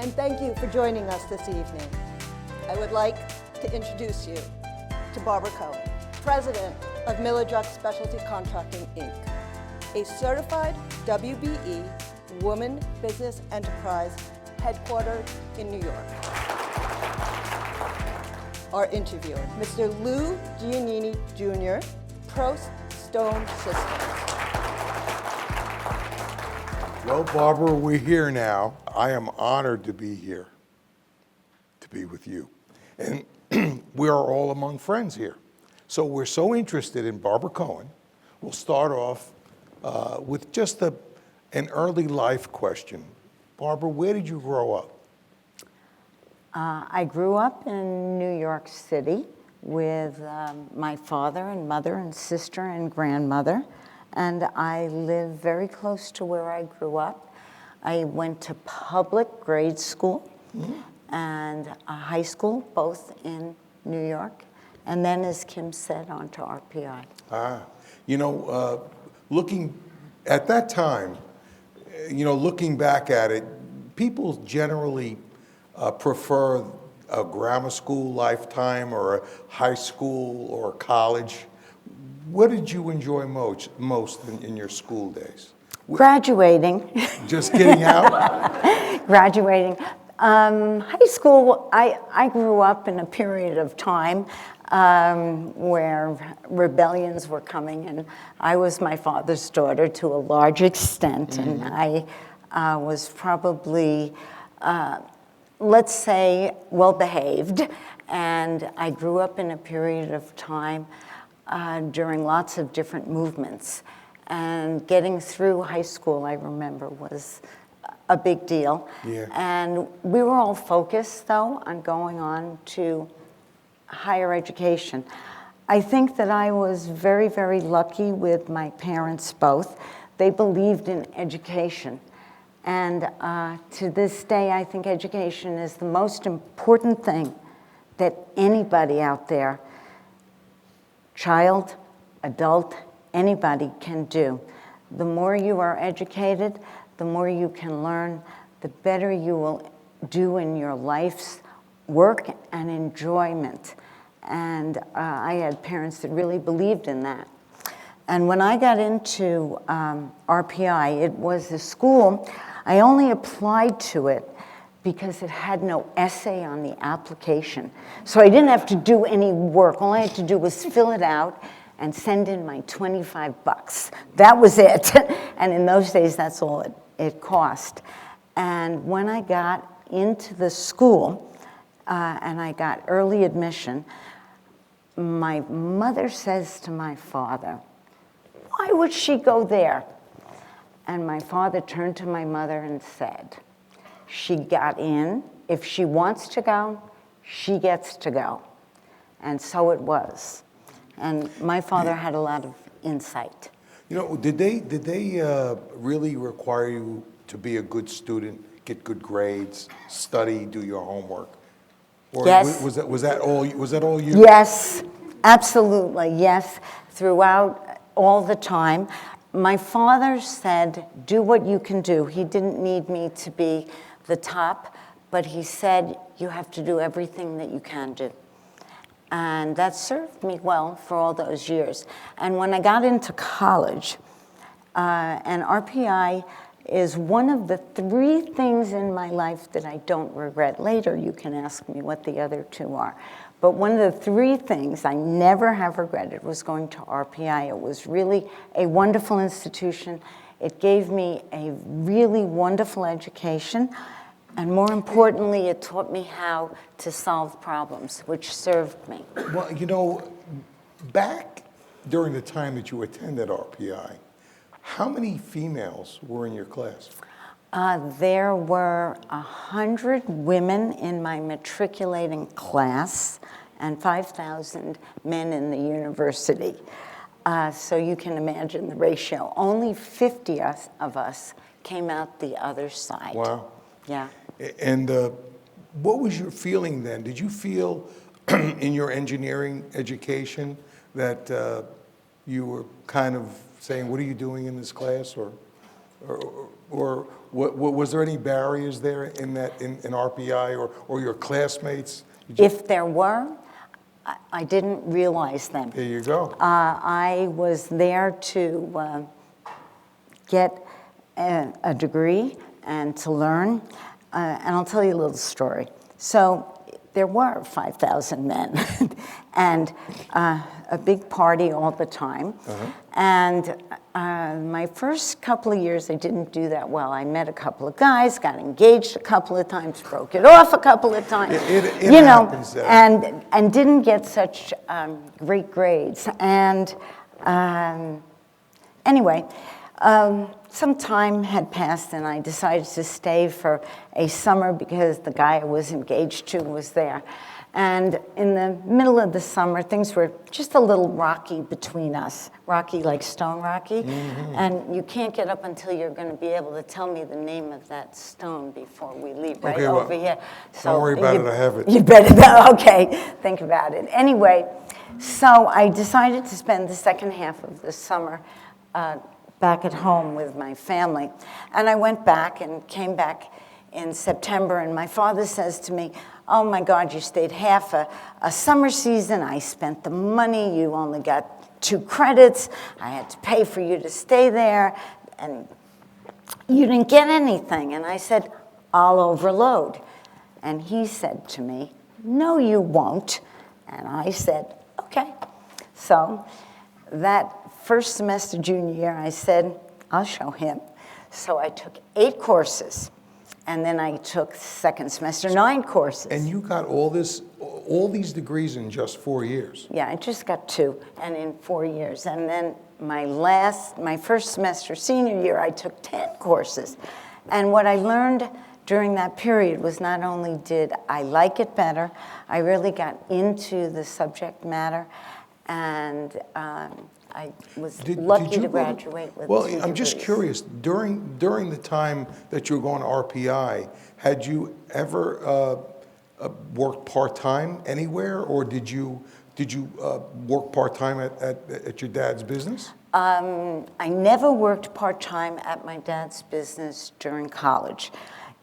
and thank you for joining us this evening. I would like to introduce you to Barbara Cohen, President of Druck Specialty Contracting, Inc., a certified WBE Woman Business Enterprise headquartered in New York. Our interviewer, Mr. Lou Giannini Jr., Prost Stone Systems. Well, Barbara, we're here now. I am honored to be here, to be with you. And we are all among friends here. So we're so interested in Barbara Cohen. We'll start off with just an early life question. Barbara, where did you grow up? I grew up in New York City with my father and mother and sister and grandmother, and I live very close to where I grew up. I went to public grade school and a high school, both in New York, and then, as Kim said, on to RPI. You know, looking at that time, you know, looking back at it, people generally prefer a grammar school lifetime or a high school or college. What did you enjoy most in your school days? Graduating. Just getting out? Graduating. High school, I grew up in a period of time where rebellions were coming, and I was my father's daughter to a large extent, and I was probably, let's say, well-behaved, and I grew up in a period of time during lots of different movements. And getting through high school, I remember, was a big deal. Yeah. And we were all focused, though, on going on to higher education. I think that I was very, very lucky with my parents both. They believed in education. And to this day, I think education is the most important thing that anybody out there, child, adult, anybody can do. The more you are educated, the more you can learn, the better you will do in your life's work and enjoyment. And I had parents that really believed in that. And when I got into RPI, it was a school, I only applied to it because it had no essay on the application. So I didn't have to do any work. All I had to do was fill it out and send in my $25. That was it. And in those days, that's all it cost. And when I got into the school and I got early admission, my mother says to my father, "Why would she go there?" And my father turned to my mother and said, "She got in. If she wants to go, she gets to go." And so it was. And my father had a lot of insight. You know, did they really require you to be a good student, get good grades, study, do your homework? Or yes. Was that all you? Yes, absolutely, yes, throughout all the time. My father said, do what you can do. He didn't need me to be the top, but he said, you have to do everything that you can do. And that served me well for all those years. And when I got into college, and RPI is one of the 3 things in my life that I don't regret. Later, you can ask me what the other 2 are. But one of the 3 things I never have regretted was going to RPI. It was really a wonderful institution. It gave me a really wonderful education. And more importantly, it taught me how to solve problems, which served me. Well, you know, back during the time that you attended RPI, how many females were in your class? There were 100 women in my matriculating class and 5,000 men in the university. So you can imagine the ratio. Only 50 of us came out the other side. Wow. Yeah. And what was your feeling then? Did you feel in your engineering education that you were kind of saying, what are you doing in this class? Or Or was there any barriers there in RPI or your classmates? If there were, I didn't realize them. There you go. I was there to get a degree and to learn. And I'll tell you a little story. So there were 5,000 men and a big party all the time. And my first couple of years, I didn't do that well. I met a couple of guys, got engaged a couple of times, broke it off a couple of times, It happens there. and didn't get such great grades. And anyway, some time had passed, and I decided to stay for a summer because the guy I was engaged to was there. And in the middle of the summer, things were just a little rocky between us. Rocky like stone rocky. And you can't get up until you're going to be able to tell me the name of that stone before we leave, right over here. So don't worry about it, I have it. You better know, okay, think about it. Anyway, so I decided to spend the second half of the summer back at home with my family. And I went back and came back in September, and my father says to me, "Oh my God, you stayed half a summer season. I spent the money. You only got 2 credits. I had to pay for you to stay there, and you didn't get anything." And I said, "I'll overload." And he said to me, "No, you won't." And I said, "Okay." So that first semester, junior year, I said, I'll show him. So I took 8 courses. And then I took second semester 9 courses. And you got all these degrees in just 4 years. Yeah, I just got 2, and in 4 years. And then my first semester senior year, I took 10 courses. And what I learned during that period was not only did I like it better, I really got into the subject matter, and I was lucky to graduate with 2 Well, I'm just degrees. curious, during the time that you were going to RPI, had you ever worked part-time anywhere, or did you work part-time at your dad's business? I never worked part-time at my dad's business during college.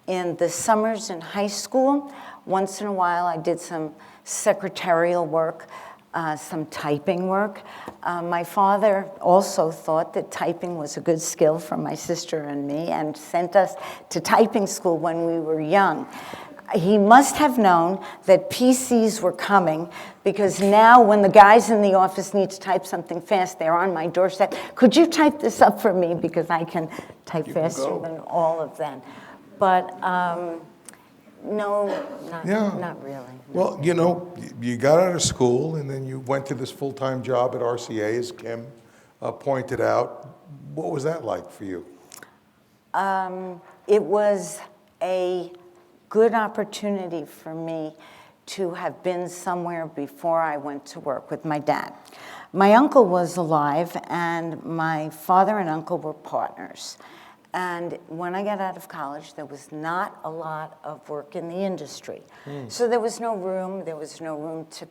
In the summers in high school, once in a while I did some secretarial work, some typing work. My father also thought that typing was a good skill for my sister and me, and sent us to typing school when we were young. He must have known that PCs were coming, because now when the guys in the office need to type something fast, they're on my doorstep. "Could you type this up for me, because I can type faster than all of them." But no, not really. Well, you know, you got out of school and then you went to this full-time job at RCA, as Kim pointed out. What was that like for you? It was a good opportunity for me to have been somewhere before I went to work with my dad. My uncle was alive, and my father and uncle were partners. And when I got out of college, there was not a lot of work in the industry. So there was no room to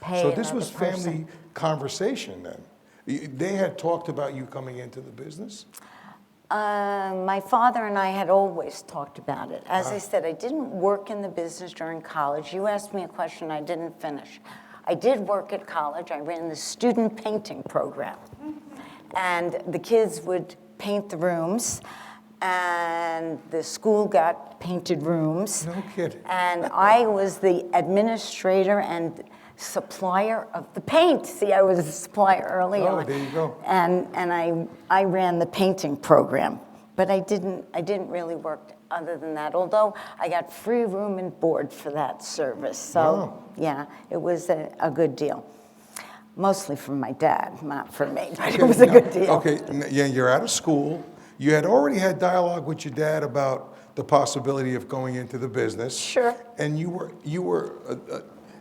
pay So this another was person. family conversation then? They had talked about you coming into the business? My father and I had always talked about it. As I said, I didn't work in the business during college. You asked me a question I didn't finish. I did work at college. I ran the student painting program. And the kids would paint the rooms, and the school got painted rooms. No kidding. And I was the administrator and supplier of the paint. See, I was a supplier early on. Oh, there you go. And I ran the painting program, but I didn't really work other than that, although I got free room and board for that service. So, Wow. yeah, it was a good deal. Mostly from my dad, not for me, but it was a good deal. Okay, yeah, you're out of school. You had already had dialogue with your dad about the possibility of going into the business. Sure. And you were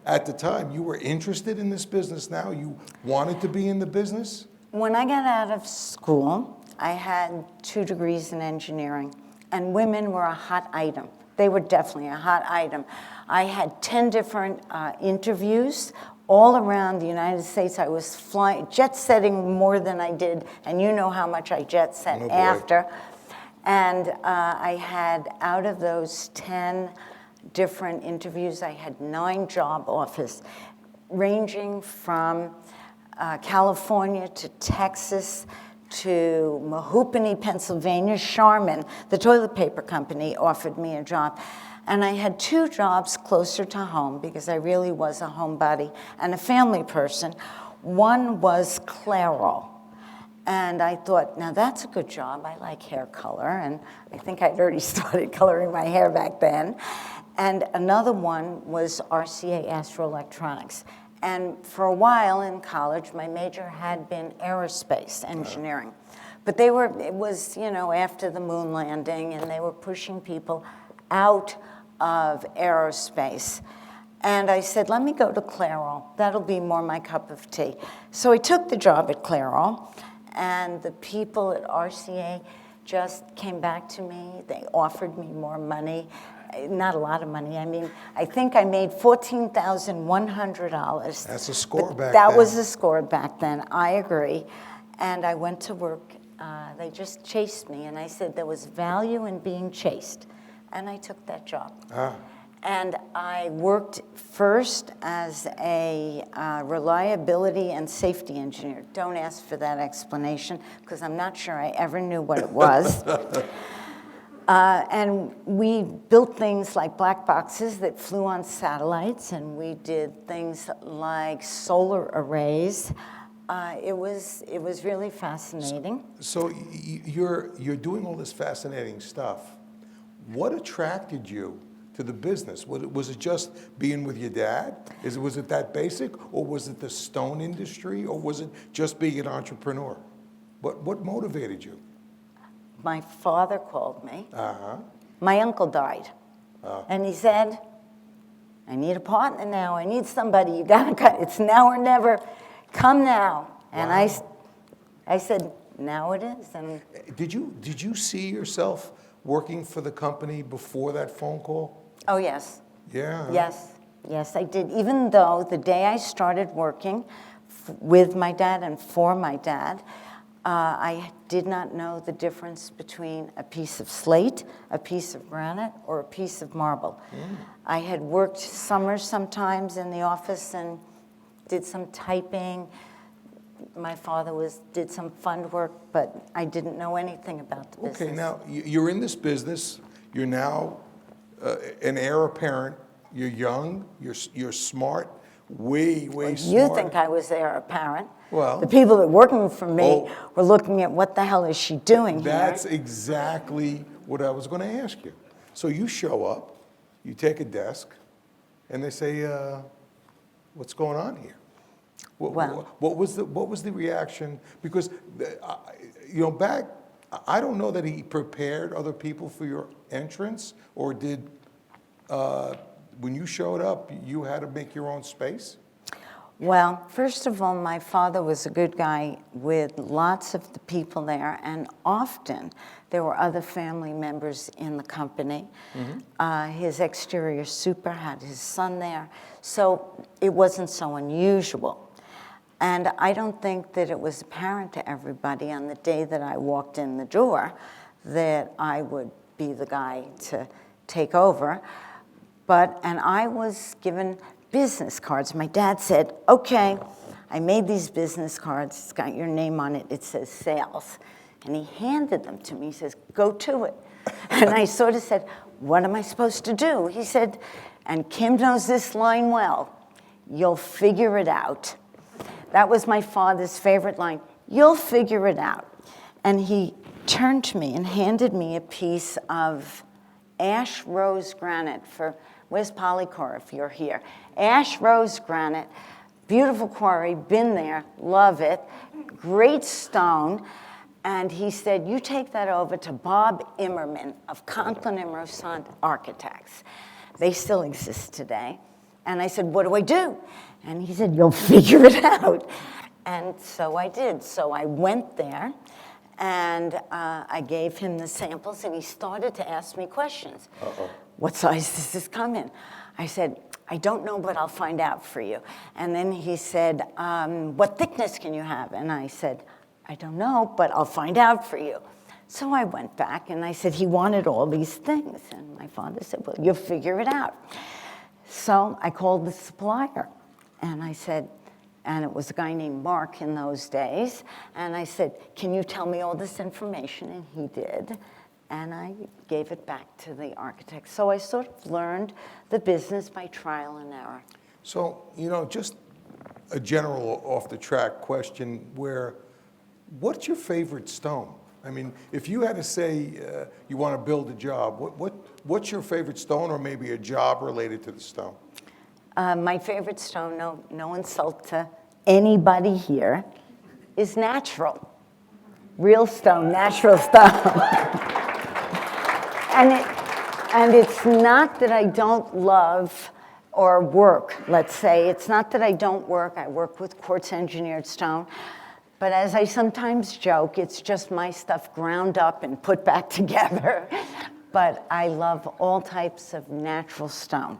at the time, you were interested in this business now? You wanted to be in the business? When I got out of school, I had 2 degrees in engineering, and women were a hot item. They were definitely a hot item. I had 10 different interviews all around the United States. I was jet setting more than I did, and you know how much I jet set Oh, boy. after. And I had, out of those 10 different interviews, I had 9 job offers, ranging from California to Texas to Mahoopany, Pennsylvania. Charmin, the toilet paper company, offered me a job. And I had 2 jobs closer to home because I really was a homebody and a family person. One was Clairol. And I thought, now that's a good job. I like hair color. And I think I'd already started coloring my hair back then. And another one was RCA Astro Electronics. And for a while in college, my major had been aerospace engineering. But it was, after the moon landing, and they were pushing people out of aerospace. And I said, let me go to Clairol. That'll be more my cup of tea. So I took the job at Clairol, and the people at RCA just came back to me. They offered me more money. Not a lot of money. I mean, I think I made $14,100. That's a score back then. That was a score back then, I agree. And I went to work. They just chased me, and I said there was value in being chased. And I took that job. And I worked first as a reliability and safety engineer. Don't ask for that explanation, because I'm not sure I ever knew what it was. And we built things like black boxes that flew on satellites, and we did things like solar arrays. It was really fascinating. So you're doing all this fascinating stuff. What attracted you to the business? Was it just being with your dad? Was it that basic, or was it the stone industry, or was it just being an entrepreneur? What motivated you? My father called me. My uncle died. And he said, I need a partner now. I need somebody. You gotta cut. It's now or never. Come now. And Wow. I said, now it is. And Did you see yourself working for the company before that phone call? oh, yes. Yeah. Yes, I did. Even though the day I started working with my dad and for my dad, I did not know the difference between a piece of slate, a piece of granite, or a piece of marble. I had worked summers sometimes in the office and did some typing. My father did some fund work, but I didn't know anything about the business. Okay, now you're in this business. You're now an heir apparent. You're young. You're smart. Way smart. You think I was heir apparent. Well, the people that were working for me were looking at what the hell is she doing here? That's exactly what I was going to ask you. So you show up, you take a desk, and they say, "What's going on here?" What was the reaction? Because back, I don't know that he prepared other people for your entrance, or did. When you showed up, you had to make your own space? Well, first of all, my father was a good guy with lots of the people there, and often there were other family members in the company. His exterior super had his son there, so it wasn't so unusual. And I don't think that it was apparent to everybody on the day that I walked in the door that I would be the guy to take over. And I was given business cards. My dad said, okay, I made these business cards. It's got your name on it. It says sales. And he handed them to me. He says, go to it. And I sort of said, what am I supposed to do? He said, and Kim knows this line well, you'll figure it out. That was my father's favorite line, you'll figure it out. And he turned to me and handed me a piece of ash rose granite where's Polycor if you're here? Ash rose granite, beautiful quarry, been there, love it, great stone. And he said, you take that over to Bob Immerman of Conklin and Rosant Architects. They still exist today. And I said, what do I do? And he said, you'll figure it out. And so I did. So I went there, and I gave him the samples, and he started to ask me questions. What size does this come in? I said, I don't know, but I'll find out for you. And then he said, what thickness can you have? And I said, I don't know, but I'll find out for you. So I went back and I said, he wanted all these things. And my father said, well, you'll figure it out. So I called the supplier and I said, and it was a guy named Mark in those days, and I said, can you tell me all this information? And he did, and I gave it back to the architect. So I sort of learned the business by trial and error. So, just a general off-the-track question what's your favorite stone? I mean, if you had to say you want to build a job, what's your favorite stone, or maybe a job related to the stone? My favorite stone, no insult to anybody here, is natural. Real stone, natural stone. And it's not that I don't love or work, let's say. It's not that I don't work. I work with quartz engineered stone. But as I sometimes joke, it's just my stuff ground up and put back together. But I love all types of natural stone.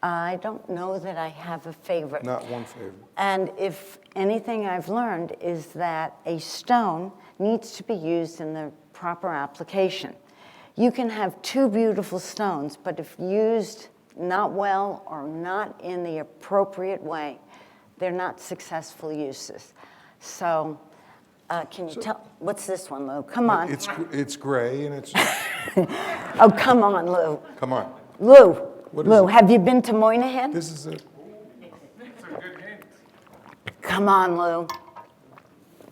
I don't know that I have a favorite. Not one favorite. And if anything I've learned is that a stone needs to be used in the proper application. You can have two beautiful stones, but if used not well or not in the appropriate way, they're not successful uses. So, can you tell, what's this one, Lou? Come on. It's gray and it's... Oh, come on, Lou. Come on. Lou, What is Lou, it? have you been to Moynihan? This is it. Come on, Lou.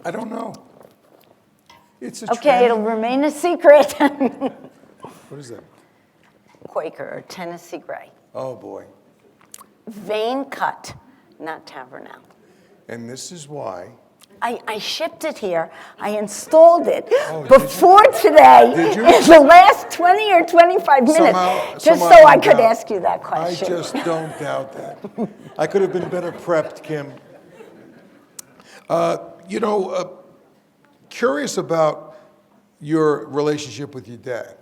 I don't know. It's a Okay, trend. it'll remain a secret. What is that? Quaker or Tennessee Gray. Oh, boy. Vein cut, not Tavernel. And this is why... I shipped it here. I installed it Oh, before today Did you? in the last 20 or 25 minutes, just Somehow so I don't could doubt- ask you that I question. just don't doubt that. I could have been better prepped, Kim. Curious about your relationship with your dad.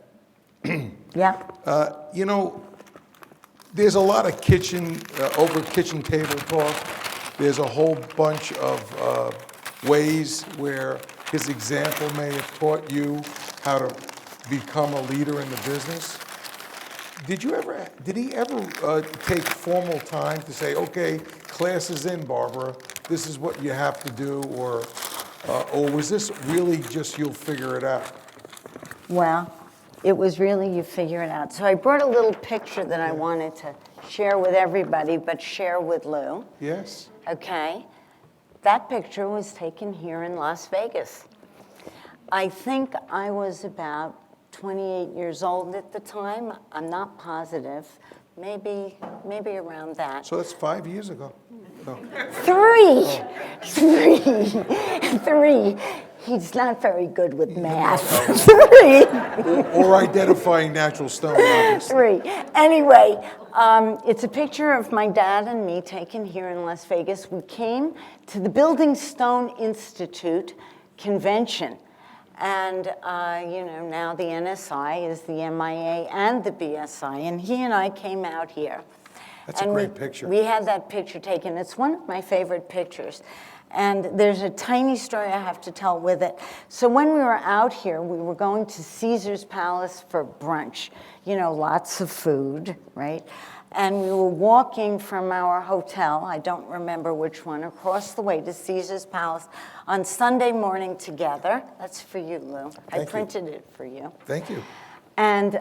Yeah. There's a lot of over kitchen table talk. There's a whole bunch of ways where his example may have taught you how to become a leader in the business. Did he ever take formal time to say, okay, class is in, Barbara, this is what you have to do, or was this really just you'll figure it out? Well, it was really you figure it out. So I brought a little picture that I wanted to share with everybody, but share with Lou. Yes? Okay. That picture was taken here in Las Vegas. I think I was about 28 years old at the time. I'm not positive. Maybe around that. So that's 5 years ago. No. Three. He's not very good with math. Three. Or identifying natural stone, obviously. Three. Anyway, it's a picture of my dad and me taken here in Las Vegas. We came to the Building Stone Institute convention. And, now the NSI is the MIA and the BSI. And he and I came out here. That's a great picture. We had that picture taken. It's one of my favorite pictures. And there's a tiny story I have to tell with it. So when we were out here, we were going to Caesar's Palace for brunch. Lots of food, right? And we were walking from our hotel, I don't remember which one, across the way to Caesar's Palace on Sunday morning together. That's for you, Lou. I printed it for you. Thank you. And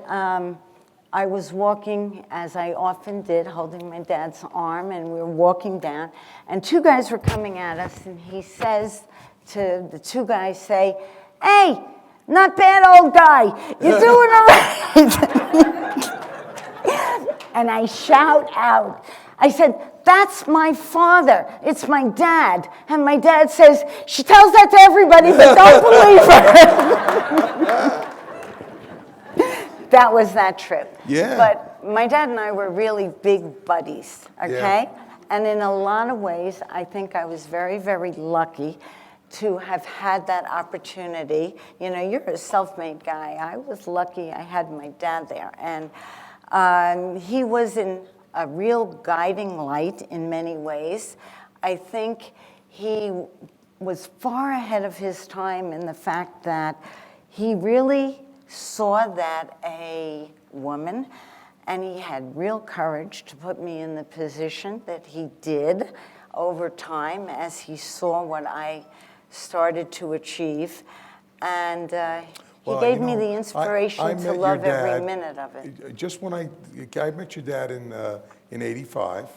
I was walking, as I often did, holding my dad's arm, and we were walking down, and two guys were coming at us, and he says to the two guys, hey, not bad, old guy, you're doing all right. And I shout out, I said, that's my father, it's my dad. And my dad says, she tells that to everybody, but don't believe her. That was that trip. Yeah. But my dad and I were really big buddies, okay? Yeah. And in a lot of ways, I think I was very, very lucky to have had that opportunity. You're a self-made guy. I was lucky I had my dad there. And he was a real guiding light in many ways. I think he was far ahead of his time in the fact that He really saw that a woman, and he had real courage to put me in the position that he did over time as he saw what I started to achieve. And he Well, gave you me know, the inspiration I to met your love every dad minute of it. Just when I met your dad in '85,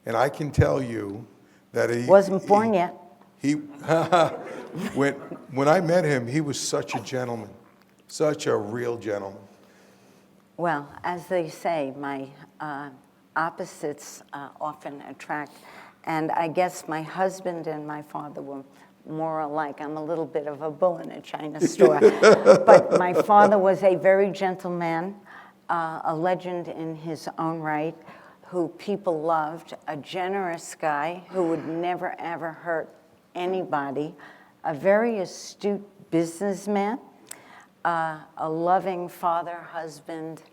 and I can tell you that Wasn't born yet. He when I met him, he was such a gentleman, such a real gentleman. Well, as they say, my opposites often attract. And I guess my husband and my father were more alike. I'm a little bit of a bull in a china store. But my father was a very gentle man, a legend in his own right, who people loved, a generous guy who would never, ever hurt anybody, a very astute businessman, a loving father, husband,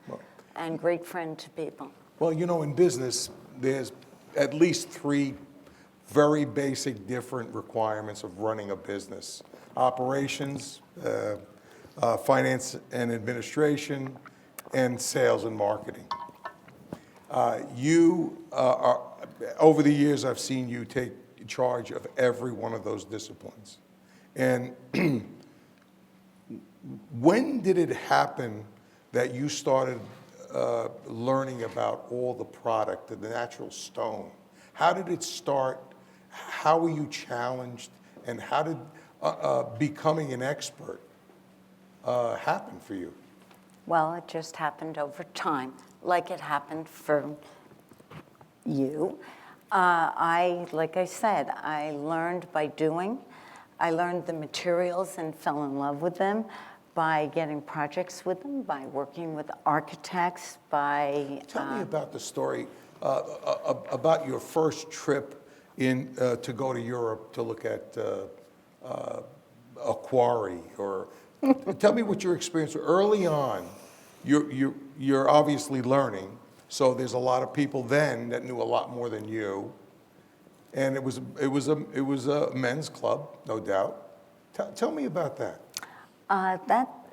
and great friend to people. Well, you know, in business, there's at least 3 very basic different requirements of running a business: operations, finance and administration, and sales and marketing. Over the years, I've seen you take charge of every one of those disciplines. And when did it happen that you started learning about all the product, the natural stone? How did it start? How were you challenged? And how did becoming an expert happen for you? Well, it just happened over time, like it happened for you. Like I said, I learned by doing. I learned the materials and fell in love with them by getting projects with them, by working with architects, by... Tell me about the story about your first trip to go to Europe to look at a quarry, or tell me what your experience was. Early on. You're obviously learning, so there's a lot of people then that knew a lot more than you, and it was a men's club, no doubt. Tell me about that.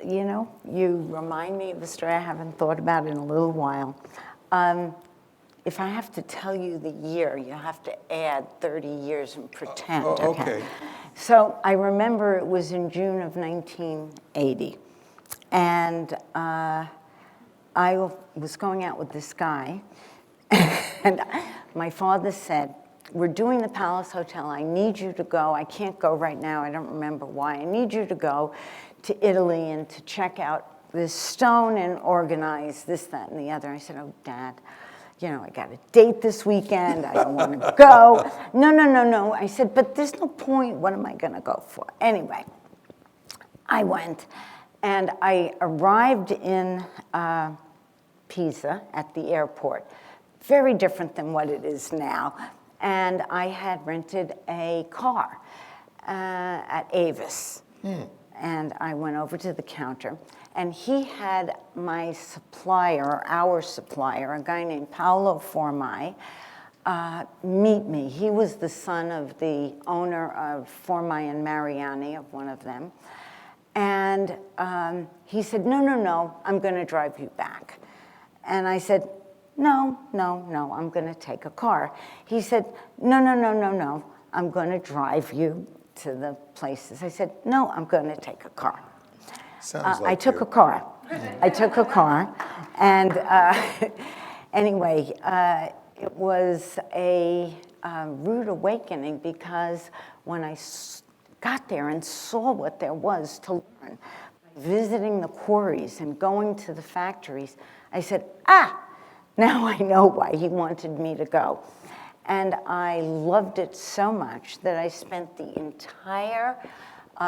You remind me of a story I haven't thought about in a little while. If I have to tell you the year, you have to add 30 years and pretend. Okay. So I remember it was in June of 1980, and I was going out with this guy, and my father said, "We're doing the Palace Hotel. I need you to go. I can't go right now. I don't remember why. I need you to go to Italy and to check out this stone and organize this, that, and the other." I said, "Oh, Dad, you know, I got a date this weekend. I don't want to go." No. I said, "But there's no point. What am I going to go for?" Anyway, I went, and I arrived in Pisa at the airport. Very different than what it is now. And I had rented a car at Avis. And I went over to the counter, and he had my supplier, our supplier, a guy named Paolo Formai, meet me. He was the son of the owner of Formai and Mariani, of one of them. And he said, no, I'm going to drive you back. And I said, no, I'm going to take a car. He said, no, I'm going to drive you to the places. I said, no, I'm going to take a car. Sounds like I took you. a car. I took a car. And anyway, it was a rude awakening, because when I got there and saw what there was to learn, visiting the quarries and going to the factories, I said, now I know why he wanted me to go. And I loved it so much that I spent the entire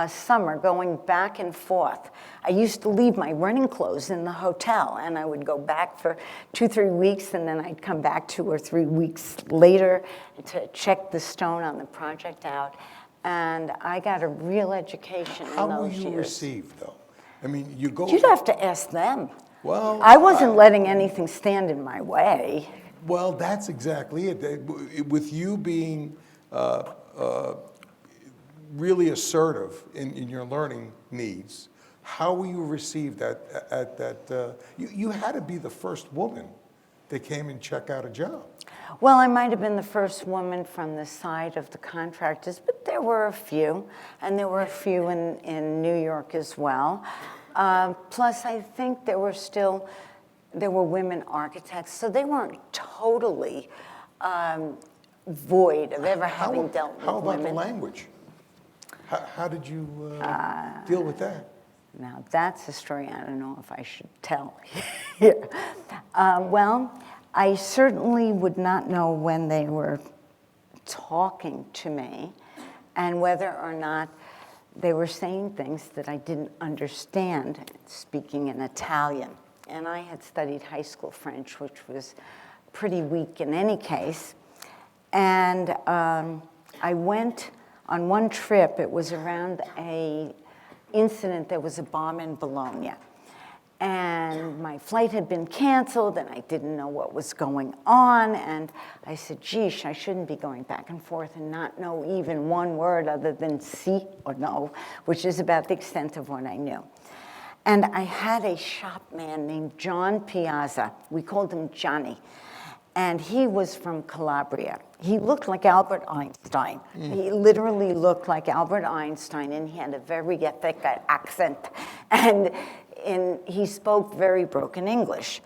summer going back and forth. I used to leave my running clothes in the hotel, and I would go back for 2-3 weeks, and then I'd come back 2 or 3 weeks later to check the stone on the project out. And I got a real education in those years. How were you received, though? I mean, you go... You'd have to ask them. Well, I wasn't letting anything stand in my way. Well, that's exactly it. With you being really assertive in your learning needs, How were you received at that? You had to be the first woman that came and check out a job. Well, I might have been the first woman from the side of the contractors, but there were a few, and there were a few in New York as well. Plus, I think there were women architects, so they weren't totally void of ever having dealt with women. How about the language? How did you deal with that? Now, that's a story I don't know if I should tell here. Well, I certainly would not know when they were talking to me and whether or not they were saying things that I didn't understand, speaking in Italian. And I had studied high school French, which was pretty weak in any case. And I went on one trip. It was around a incident. There was a bomb in Bologna. And my flight had been canceled, and I didn't know what was going on. And I said, geesh, I shouldn't be going back and forth and not know even one word other than si or no, which is about the extent of what I knew. And I had a shop man named John Piazza. We called him Johnny. And he was from Calabria. He looked like Albert Einstein. He literally looked like Albert Einstein, and he had a very thick accent. And he spoke very broken English.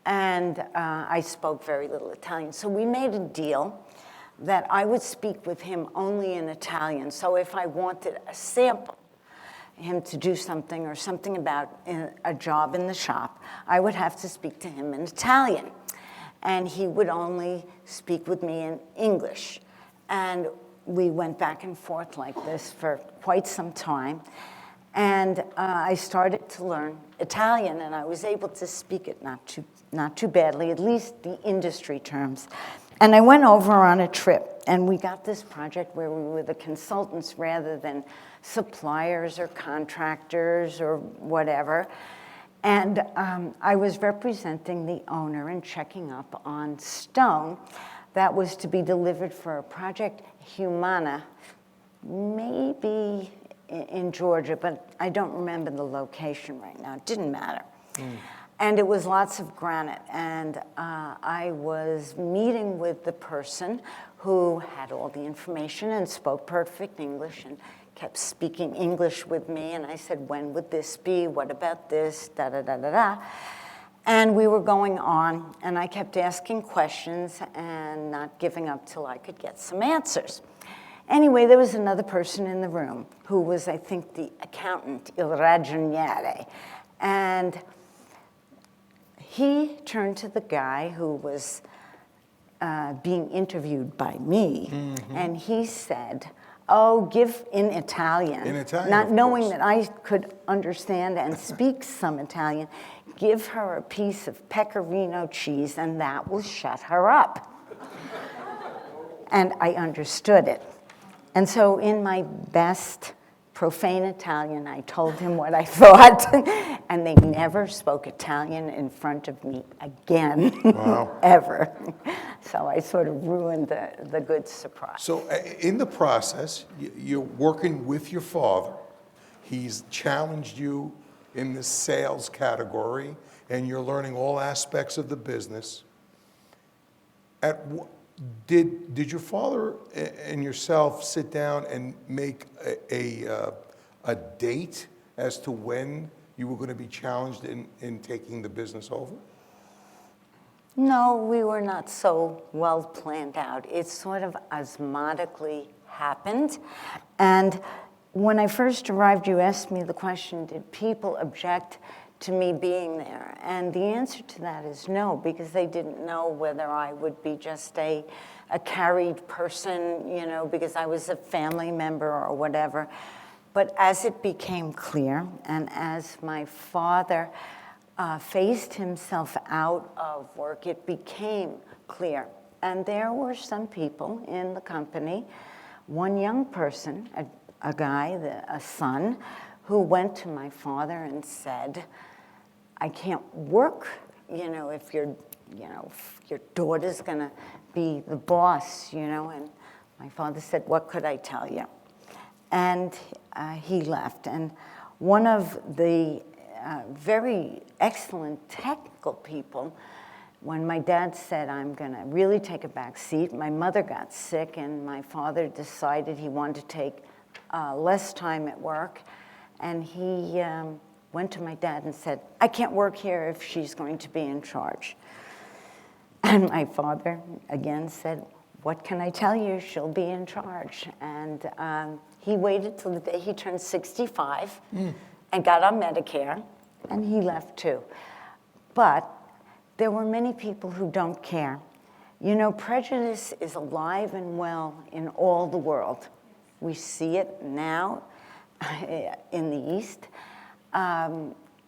And I spoke very little Italian. So we made a deal that I would speak with him only in Italian. So if I wanted a sample, him to do something or something about a job in the shop, I would have to speak to him in Italian. And he would only speak with me in English. And we went back and forth like this for quite some time. And I started to learn Italian, and I was able to speak it not too badly, at least the industry terms. And I went over on a trip, and we got this project where we were the consultants rather than suppliers or contractors or whatever. And I was representing the owner and checking up on stone that was to be delivered for a project Humana, maybe in Georgia, but I don't remember the location right now. It didn't matter. And it was lots of granite. And I was meeting with the person who had all the information and spoke perfect English and kept speaking English with me. And I said, when would this be? What about this? Da-da-da-da-da. And we were going on, and I kept asking questions and not giving up till I could get some answers. Anyway, there was another person in the room who was, I think, the accountant, il ragioniere. And he turned to the guy who was being interviewed by me, and he said, oh, give in Italian. In Italian, not of knowing course. that I could understand and speak some Italian, give her a piece of pecorino cheese and that will shut her up. And I understood it. And so in my best profane Italian, I told him what I thought, and they never spoke Italian in front of me again, Wow. ever. So I sort of ruined the good surprise. So in the process, you're working with your father. He's challenged you in the sales category, and you're learning all aspects of the business. Did your father and yourself sit down and make a date as to when you were going to be challenged in taking the business over? No, we were not so well planned out. It sort of osmotically happened. And when I first arrived, you asked me the question, did people object to me being there? And the answer to that is no, because they didn't know whether I would be just a carried person, you know, because I was a family member or whatever. But as it became clear, and as my father phased himself out of work, it became clear. And there were some people in the company, one young person, a guy, a son, who went to my father and said, I can't work, you know, if your daughter's gonna be the boss, you know. And my father said, what could I tell you? And he left. And one of the very excellent technical people, when my dad said, I'm going to really take a back seat, my mother got sick, and my father decided he wanted to take less time at work. And he went to my dad and said, I can't work here if she's going to be in charge. And my father, again, said, what can I tell you? She'll be in charge. And he waited till the day he turned 65 and got on Medicare, and he left too. But there were many people who don't care. You know, prejudice is alive and well in all the world. We see it now in the East.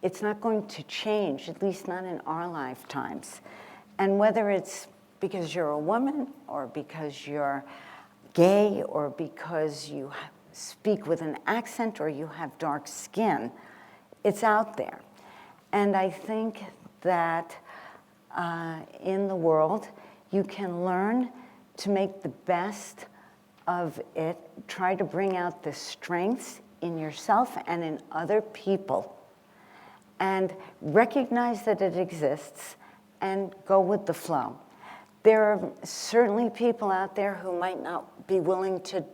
It's not going to change, at least not in our lifetimes. And whether it's because you're a woman, or because you're gay, or because you speak with an accent, or you have dark skin, it's out there. And I think that in the world, you can learn to make the best of it, try to bring out the strengths in yourself and in other people, and recognize that it exists and go with the flow. There are certainly people out there who might not be willing to,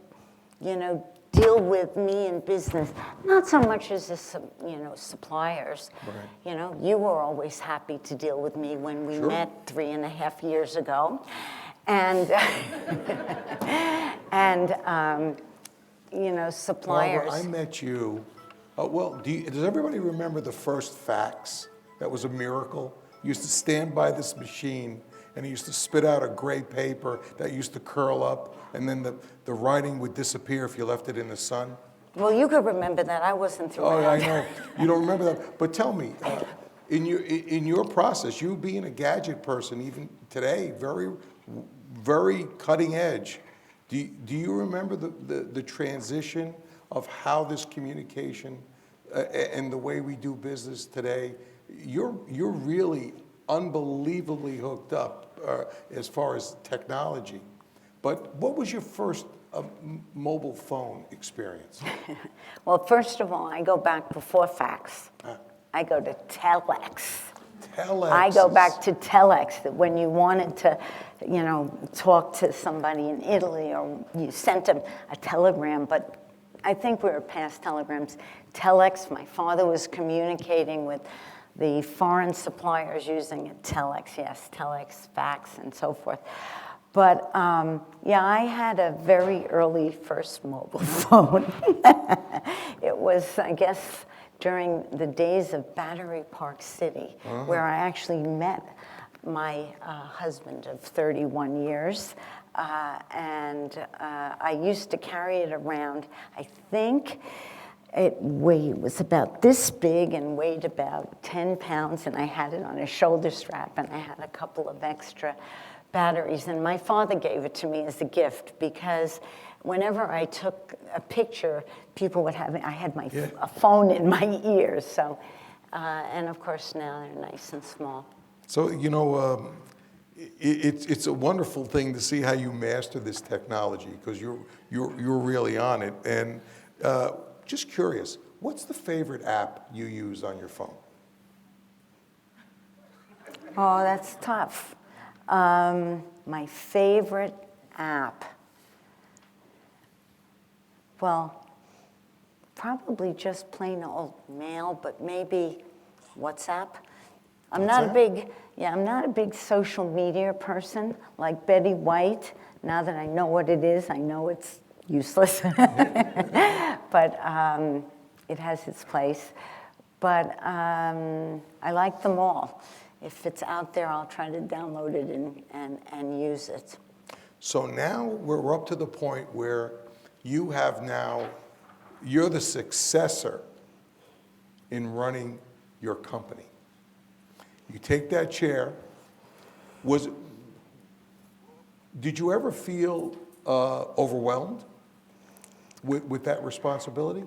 you know, deal with me in business, not so much as the, you know, suppliers. Right. You know, you were always happy to deal with me when we Sure. met 3.5 years ago, and and you know, suppliers. Barbara, I met you. Well, does everybody remember the first fax? That was a miracle. You used to stand by this machine, and it used to spit out a gray paper that used to curl up, and then the writing would disappear if you left it in the sun. Well, you could remember that. I wasn't through. Oh, I know. You don't remember that. But tell me, in your process, you being a gadget person, even today, very, very cutting edge, do you remember the transition of how this communication and the way we do business today? You're really unbelievably hooked up as far as technology. But what was your first mobile phone experience? Well, first of all, I go back before fax. I go to telex. Telex. I go back to telex, that when you wanted to, you know, talk to somebody in Italy, or you sent them a telegram, but I think we were past telegrams. Telex, my father was communicating with the foreign suppliers using a telex, yes, telex, fax, and so forth. But yeah, I had a very early first mobile phone. It was, I guess, during the days of Battery Park City, where I actually met my husband of 31 years. And I used to carry it around. I think it was about this big and weighed about 10 pounds, and I had it on a shoulder strap, and I had a couple of extra batteries. And my father gave it to me as a gift, because whenever I took a picture, people would have, I had my a phone in my ear. So, and of course now they're nice and small. So, you know, it's a wonderful thing to see how you master this technology, because you're really on it. And just curious, what's the favorite app you use on your phone? Oh, that's tough. My favorite app. Well, probably just plain old mail, but maybe WhatsApp. I'm not a big social media person like Betty White. Now that I know what it is, I know it's useless. But it has its place. But I like them all. If it's out there, I'll try to download it and use it. So now we're up to the point where you're the successor in running your company. You take that chair. Did you ever feel overwhelmed with that responsibility?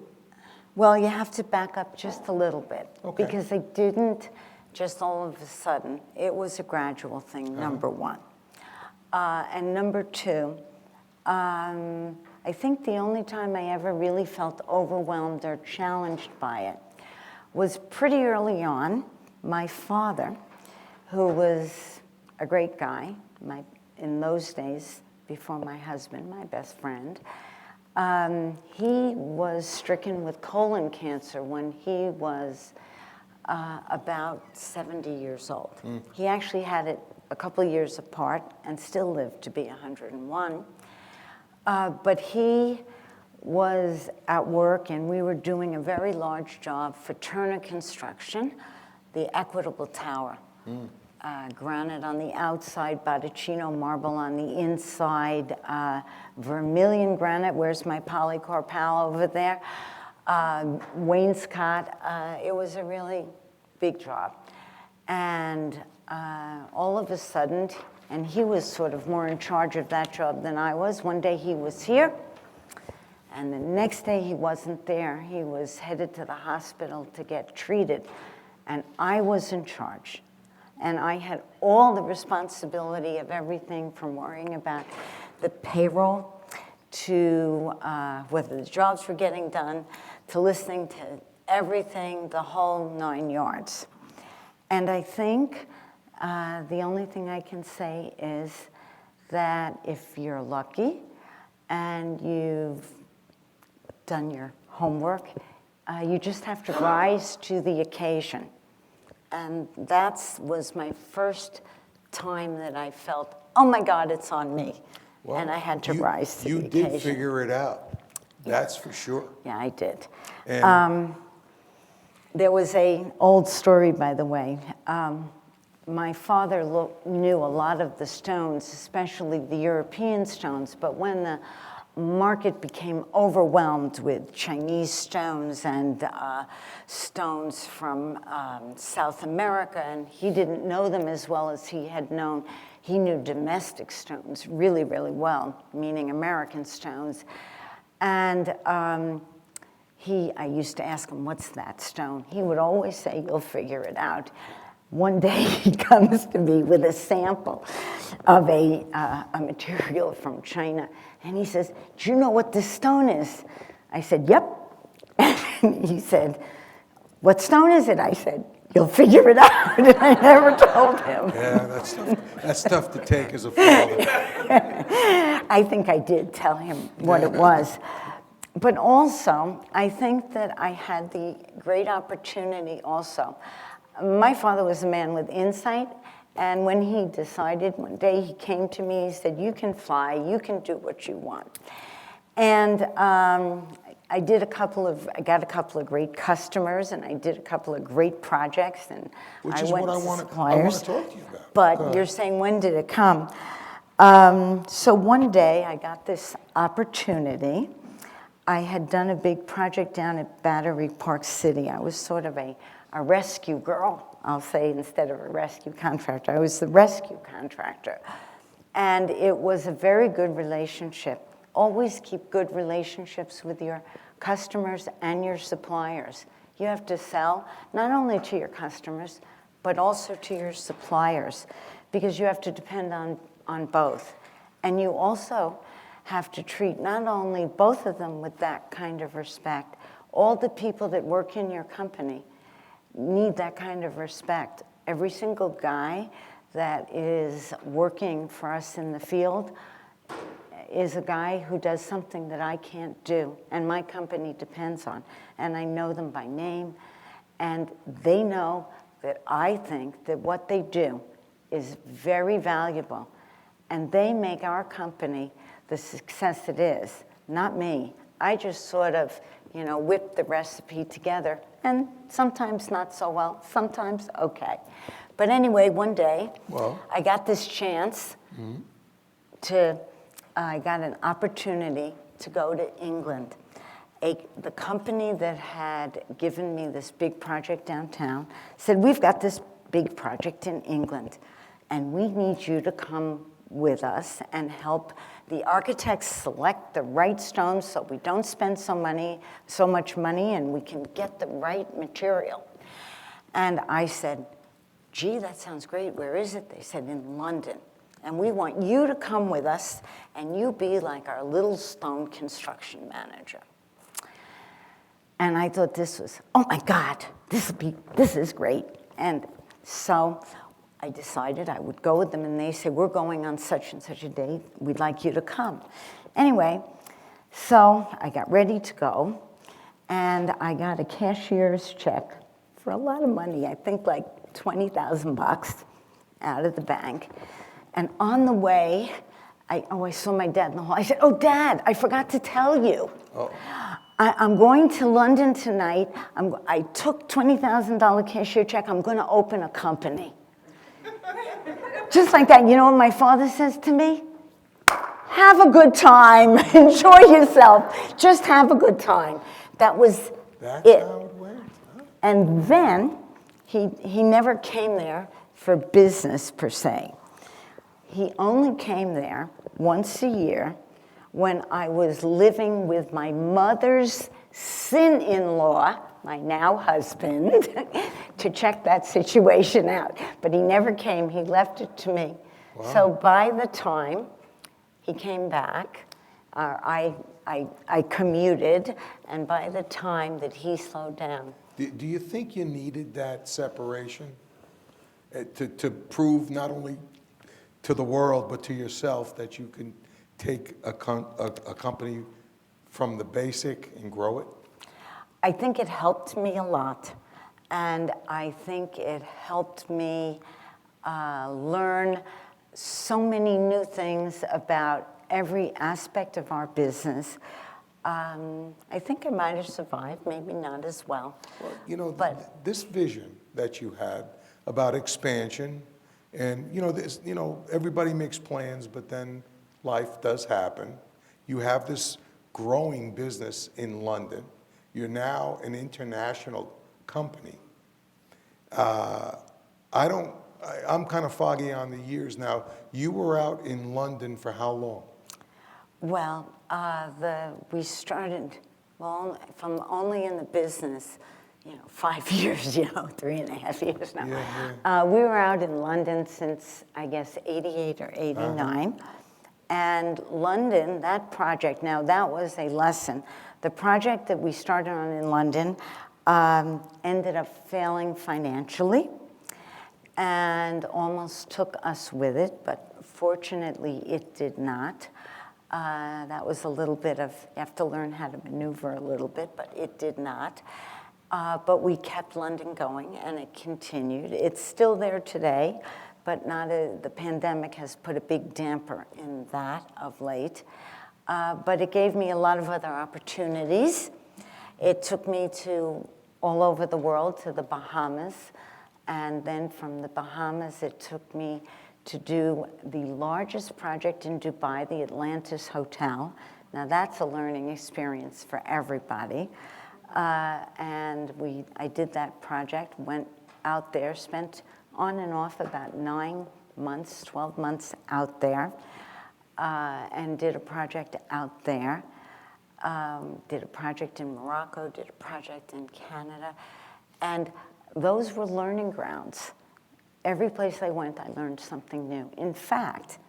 Well, you have to back up just a little bit. Okay. Because I didn't just all of a sudden. It was a gradual thing, number one. And number two, I think the only time I ever really felt overwhelmed or challenged by it was pretty early on. My father, who was a great guy, in those days, before my husband, my best friend, he was stricken with colon cancer when he was about 70 years old. He actually had it a couple of years apart and still lived to be 101. But he was at work, and we were doing a very large job for Turner Construction, the Equitable Tower. Granite on the outside, Botticino marble on the inside, vermilion granite. Where's my polycor pal over there? Wainscot. It was a really big job. And all of a sudden, and he was sort of more in charge of that job than I was. One day he was here, and the next day he wasn't there. He was headed to the hospital to get treated, and I was in charge. And I had all the responsibility of everything from worrying about the payroll to whether the jobs were getting done, to listening to everything, the whole 9 yards. And I think the only thing I can say is that if you're lucky and you've done your homework, you just have to rise to the occasion. And that was my first time that I felt, oh my God, it's on me. Well, and I had to rise to the occasion. You did figure it out. That's for sure. Yeah, I did. And There was an old story, by the way. My father knew a lot of the stones, especially the European stones, but when the market became overwhelmed with Chinese stones and stones from South America, and he didn't know them as well as he had known. He knew domestic stones really, really well, meaning American stones. And I used to ask him, what's that stone? He would always say, you'll figure it out. One day he comes to me with a sample of a material from China, and he says, do you know what this stone is? I said, yep. And he said, what stone is it? I said, you'll figure it out. And I never told him. yeah, that's tough to take as a father. I think I did tell him what it was. But also, I think that I had the great opportunity also. My father was a man with insight, and when he decided, one day he came to me, he said, you can fly, you can do what you want. And I got a couple of great customers, and I did a couple of great projects, and Which is went what I to want to suppliers. talk to you about. But you're saying, when did it come? So one day I got this opportunity. I had done a big project down at Battery Park City. I was sort of a rescue girl, I'll say, instead of a rescue contractor. I was the rescue contractor. And it was a very good relationship. Always keep good relationships with your customers and your suppliers. You have to sell not only to your customers, but also to your suppliers, because you have to depend on both. And you also have to treat not only both of them with that kind of respect, all the people that work in your company need that kind of respect. Every single guy that is working for us in the field is a guy who does something that I can't do, and my company depends on. And I know them by name, and they know that I think that what they do is very valuable, and they make our company the success it is, not me. I just sort of, whip the recipe together, and sometimes not so well, sometimes okay. But anyway, one day, I got this chance I got an opportunity to go to England. The company that had given me this big project downtown said, we've got this big project in England, and we need you to come with us and help the architects select the right stones so we don't spend so much money and we can get the right material. And I said, gee, that sounds great. Where is it? They said, in London. And we want you to come with us, and you be like our little stone construction manager. And I thought this was, oh my God, this is great. And so I decided I would go with them, and they said, we're going on such and such a date. We'd like you to come. Anyway, so I got ready to go, and I got a cashier's check for a lot of money, I think like $20,000 out of the bank. And on the way, I saw my dad in the hall. I said, oh, Dad, I forgot to tell you. Oh. I'm going to London tonight. I took $20,000 cashier check. I'm going to open a company. Just like that. You know what my father says to me? Have a good time. Enjoy yourself. Just have a good time. That was That's it. How it went. Huh? And then he never came there for business per se. He only came there once a year when I was living with my mother's son-in-law, my now husband, to check that situation out. But he never came. He left it to me. Wow. So by the time he came back, I commuted, and by the time that he slowed down. Do you think you needed that separation to prove not only to the world but to yourself that you can take a company from the basic and grow it? I think it helped me a lot, and I think it helped me learn so many new things about every aspect of our business. I think I might have survived, maybe not as well. Well, you know, this vision that you had about expansion, and everybody makes plans, but then life does happen. You have this growing business in London. You're now an international company. I'm kind of foggy on the years now. You were out in London for how long? Well, we started, from only in the business, 5 years, 3.5 years now. Yeah. We were out in London since, I guess, 88 or 89. Uh-huh. And London, that project, now that was a lesson. The project that we started on in London ended up failing financially and almost took us with it, but fortunately it did not. That was a little bit of, you have to learn how to maneuver a little bit, but it did not. But we kept London going, and it continued. It's still there today, but the pandemic has put a big damper in that of late. But it gave me a lot of other opportunities. It took me to all over the world, to the Bahamas, and then from the Bahamas it took me to do the largest project in Dubai, the Atlantis Hotel. Now that's a learning experience for everybody. And I did that project, went out there, spent on and off about 9 months, 12 months out there, and did a project out there. Did a project in Morocco, did a project in Canada, and those were learning grounds. Every place I went, I learned something new. In fact,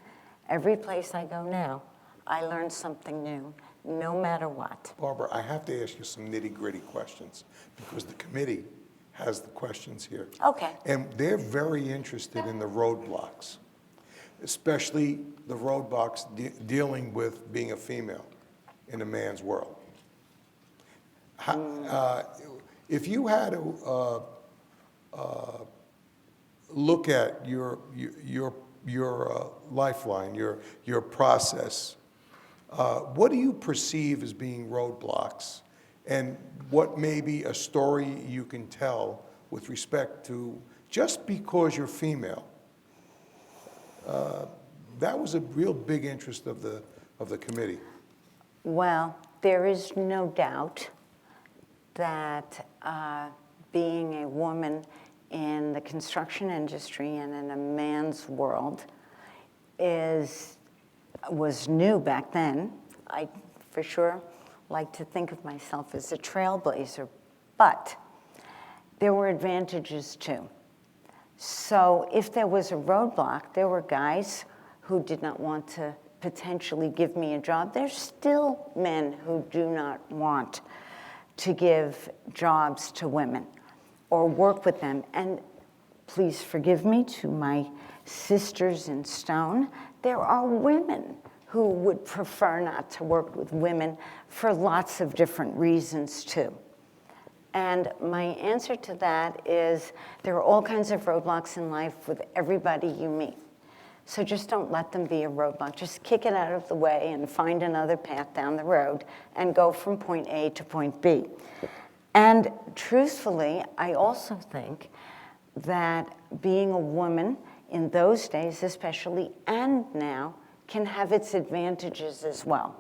every place I go now, I learn something new, no matter what. Barbara, I have to ask you some nitty-gritty questions because the committee has the questions here. Okay. And they're very interested in the roadblocks, especially the roadblocks dealing with being a female in a man's world. If you had to look at your lifeline, your process, what do you perceive as being roadblocks, and what may be a story you can tell with respect to just because you're female? That was a real big interest of the committee. Well, there is no doubt that being a woman in the construction industry and in a man's world was new back then. I, for sure, like to think of myself as a trailblazer, but there were advantages too. So if there was a roadblock, there were guys who did not want to potentially give me a job. There's still men who do not want to give jobs to women or work with them. And please forgive me to my sisters in stone, there are women who would prefer not to work with women for lots of different reasons too. And my answer to that is there are all kinds of roadblocks in life with everybody you meet. So just don't let them be a roadblock. Just kick it out of the way and find another path down the road and go from point A to point B. And truthfully, I also think that being a woman in those days especially, and now, can have its advantages as well.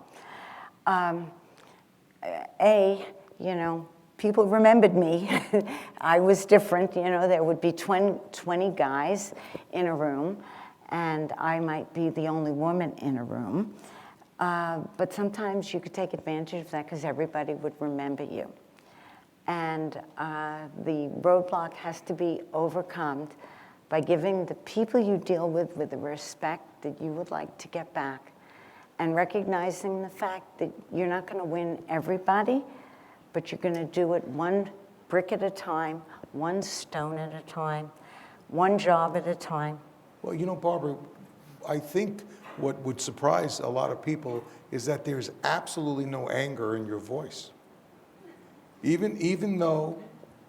People remembered me. I was different, there would be 20 guys in a room, and I might be the only woman in a room. But sometimes you could take advantage of that because everybody would remember you. And the roadblock has to be overcome by giving the people you deal with the respect that you would like to get back, and recognizing the fact that you're not going to win everybody, but you're going to do it one brick at a time, one stone at a time, one job at a time. Well, Barbara, I think what would surprise a lot of people is that there's absolutely no anger in your voice. Even though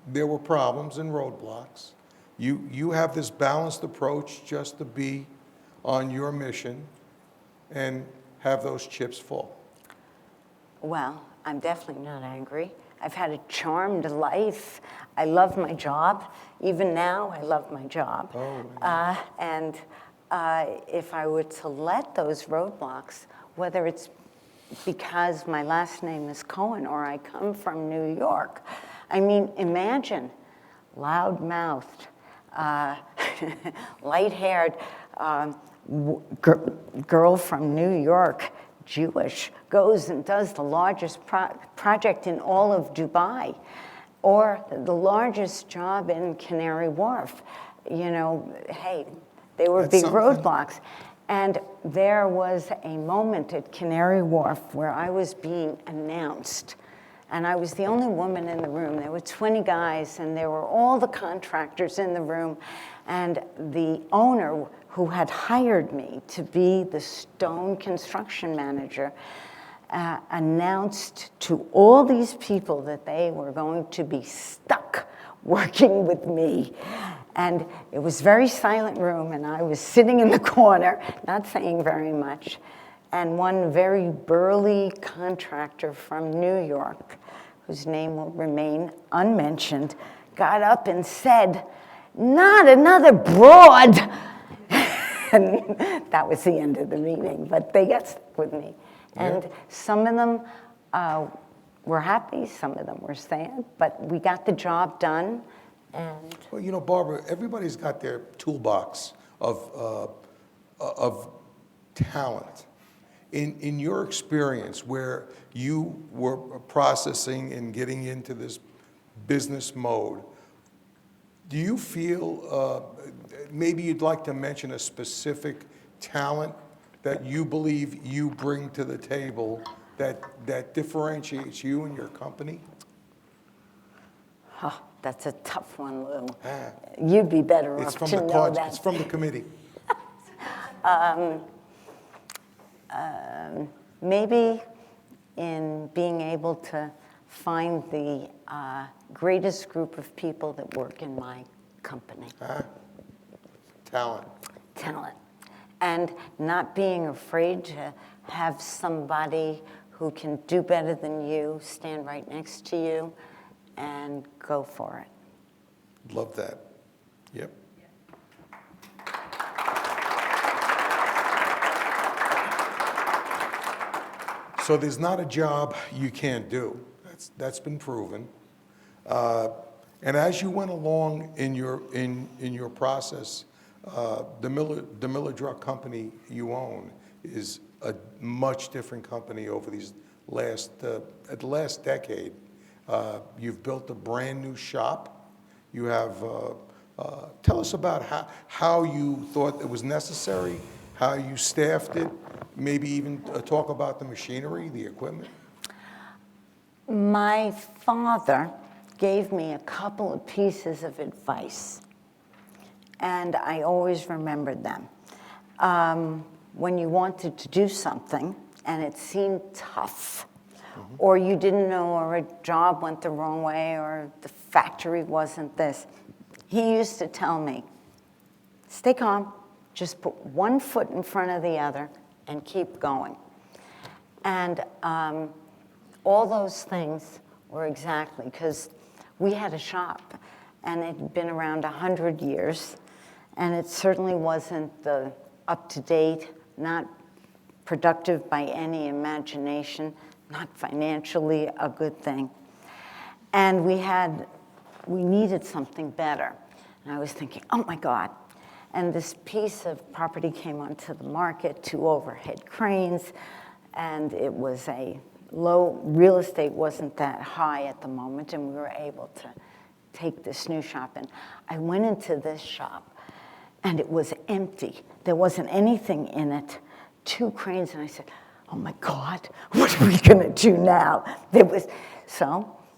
there were problems and roadblocks, you have this balanced approach just to be on your mission and have those chips fall. Well, I'm definitely not angry. I've had a charmed life. I love my job. Even now, I love my job. And if I were to let those roadblocks, whether it's because my last name is Cohen or I come from New York, I mean, imagine loud-mouthed, light-haired girl from New York, Jewish, goes and does the largest project in all of Dubai, or the largest job in Canary Wharf. Hey, there would be roadblocks. And there was a moment at Canary Wharf where I was being announced, and I was the only woman in the room. There were 20 guys, and there were all the contractors in the room, and the owner who had hired me to be the stone construction manager announced to all these people that they were going to be stuck working with me. And it was a very silent room, and I was sitting in the corner, not saying very much. And one very burly contractor from New York, whose name will remain unmentioned, got up and said, "Not another broad." And that was the end of the meeting, but they got stuck with me. And some of them were happy, some of them were sad, but we got the job done. And well, Barbara, everybody's got their toolbox of talent. In your experience, where you were processing and getting into this business mode, do you feel maybe you'd like to mention a specific talent that you believe you bring to the table that differentiates you and your company? Oh, that's a tough one, Lou. You'd be better off to know that. It's from the committee. Maybe in being able to find the greatest group of people that work in my company. Talent. Talent. And not being afraid to have somebody who can do better than you stand right next to you and go for it. Love that. Yep. So there's not a job you can't do. That's been proven. And as you went along in your process, the Miller Druck company you own is a much different company over these the last decade. You've built a brand new shop. You have. Tell us about how you thought it was necessary, how you staffed it, maybe even talk about the machinery, the equipment? My father gave me a couple of pieces of advice, and I always remembered them. When you wanted to do something and it seemed tough, or you didn't know, or a job went the wrong way, or the factory wasn't this, he used to tell me, stay calm, just put one foot in front of the other and keep going. And all those things were exactly, because we had a shop, and it had been around 100 years, and it certainly wasn't the up-to-date, not productive by any imagination, not financially a good thing. And we needed something better. And I was thinking, oh my God. And this piece of property came onto the market, 2 overhead cranes, and it was a low, real estate wasn't that high at the moment, and we were able to take this new shop. And I went into this shop, and it was empty. There wasn't anything in it, 2 cranes, and I said, oh my God, what are we gonna do now?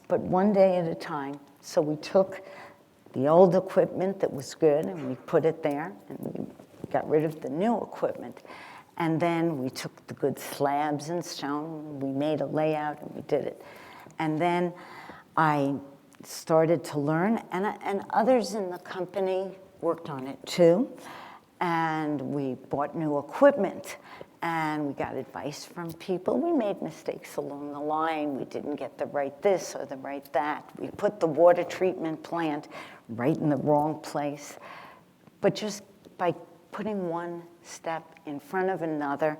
But one day at a time. So we took the old equipment that was good, and we put it there, and we got rid of the new equipment. And then we took the good slabs and stone, we made a layout, and we did it. And then I started to learn, and others in the company worked on it too. And we bought new equipment, and we got advice from people. We made mistakes along the line. We didn't get the right this or the right that. We put the water treatment plant right in the wrong place. But just by putting one step in front of another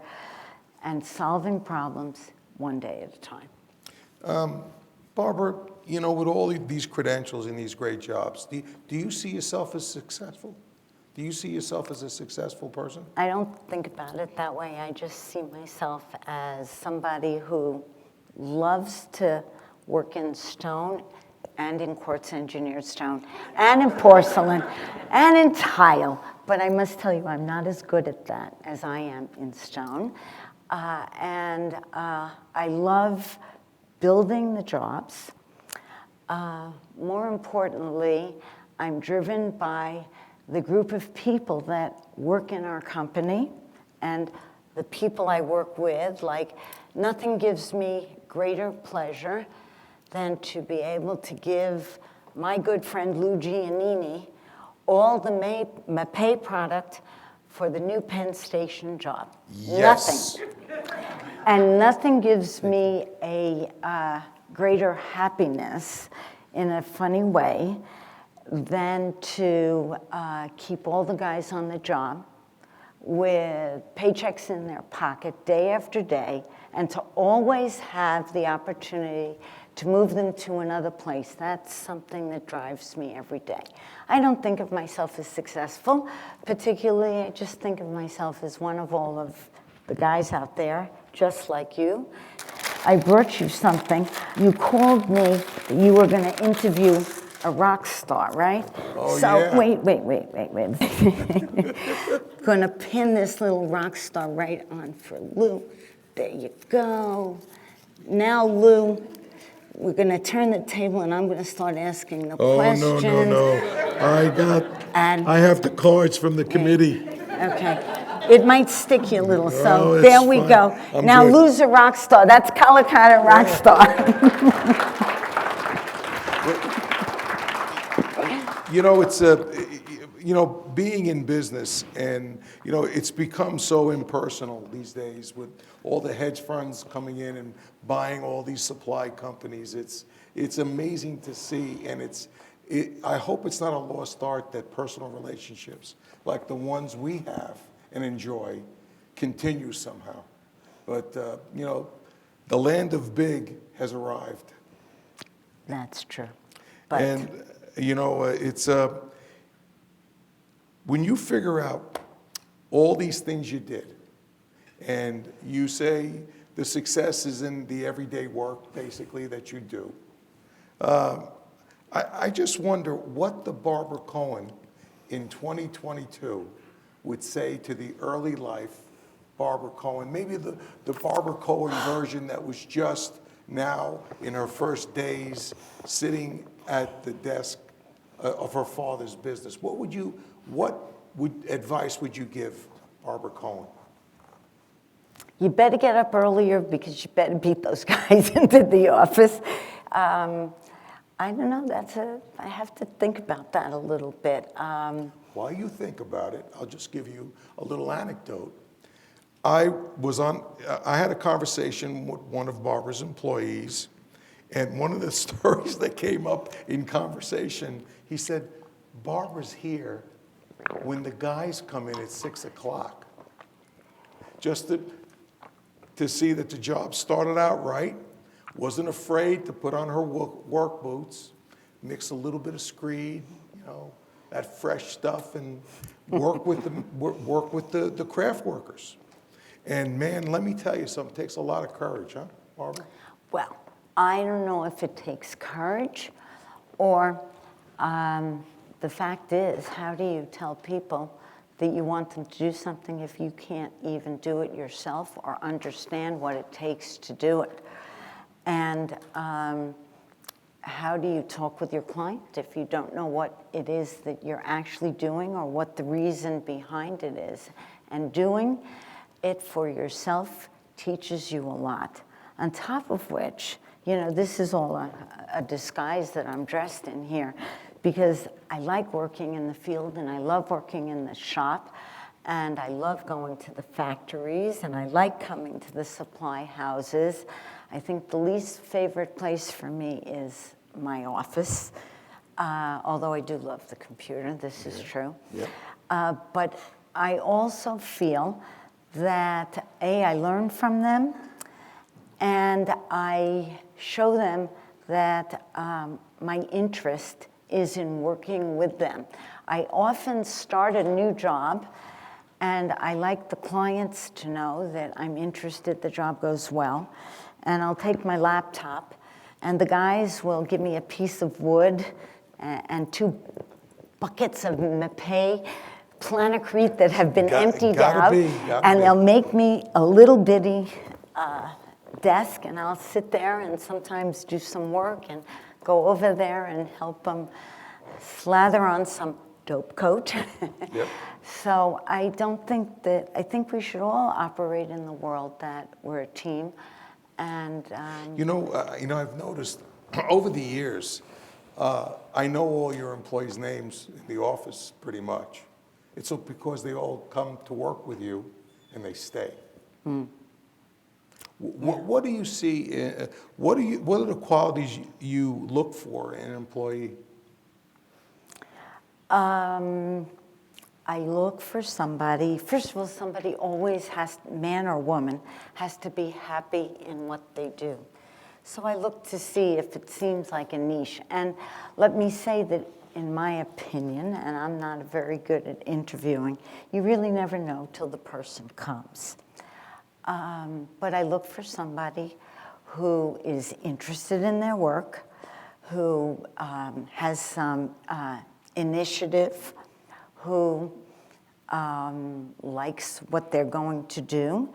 and solving problems one day at a time. Barbara, you know, with all these credentials and these great jobs, do you see yourself as successful? Do you see yourself as a successful person? I don't think about it that way. I just see myself as somebody who loves to work in stone and in quartz engineered stone and in porcelain and in tile. But I must tell you, I'm not as good at that as I am in stone. And I love building the jobs. More importantly, I'm driven by the group of people that work in our company and the people I work with. Like, nothing gives me greater pleasure than to be able to give my good friend Lou Giannini all the Mapei product for the new Penn Station job. Yes. Nothing. And nothing gives me a greater happiness in a funny way than to keep all the guys on the job with paychecks in their pocket day after day, and to always have the opportunity to move them to another place. That's something that drives me every day. I don't think of myself as successful, particularly I just think of myself as one of all of the guys out there, just like you. I brought you something. You called me that you were gonna interview a rock star, right? Oh, so, yeah. wait. Gonna pin this little rock star right on for Lou. There you go. Now, Lou, we're gonna turn the table and I'm gonna start asking the questions. No. I have the cards from the committee. Okay. It might stick you a little, so No, it's there we fine. go. I'm Now, good. Lou's a rock star. That's Calicut rock star. You know, it's being in business, and it's become so impersonal these days with all the hedge funds coming in and buying all these supply companies. It's amazing to see, and I hope it's not a lost art that personal relationships like the ones we have and enjoy continue somehow. But the land of big has arrived. That's true. But And it's when you figure out all these things you did, and you say the success is in the everyday work, basically, that you do. I just wonder what the Barbara Cohen in 2022 would say to the early life Barbara Cohen, maybe the Barbara Cohen version that was just now in her first days sitting at the desk of her father's business? What advice would you give Barbara Cohen? You better get up earlier because you better beat those guys into the office. I don't know, I have to think about that a little bit. While you think about it, I'll just give you a little anecdote. I had a conversation with one of Barbara's employees, and one of the stories that came up in conversation, he said, Barbara's here when the guys come in at 6 o'clock. Just to see that the job started out right, wasn't afraid to put on her work boots, mix a little bit of screed, that fresh stuff, and work with the craft workers. And man, let me tell you something, it takes a lot of courage, huh, Barbara? Well, I don't know if it takes courage or the fact is, how do you tell people that you want them to do something if you can't even do it yourself or understand what it takes to do it? And how do you talk with your client if you don't know what it is that you're actually doing or what the reason behind it is? And doing it for yourself teaches you a lot. On top of which, this is all a disguise that I'm dressed in here, because I like working in the field and I love working in the shop and I love going to the factories and I like coming to the supply houses. I think the least favorite place for me is my office, although I do love the computer, this is true. Yeah. But I also feel that, I learn from them and I show them that my interest is in working with them. I often start a new job and I like the clients to know that I'm interested, the job goes well, and I'll take my laptop and the guys will give me a piece of wood and 2 buckets of mapei planacrete that have been emptied out, and they'll make me a little bitty desk, and I'll sit there and sometimes do some work and go over there and help them slather on some dope coat. Yep. So I think we should all operate in the world that we're a team, and I've noticed over the years, I know all your employees' names in the office pretty much. It's because they all come to work with you and they stay. What do you see? What are the qualities you look for in an employee? I look for somebody, first of all, somebody always man or woman, has to be happy in what they do. So I look to see if it seems like a niche. And let me say that in my opinion, and I'm not very good at interviewing, you really never know till the person comes. But I look for somebody who is interested in their work, who has some initiative, who likes what they're going to do,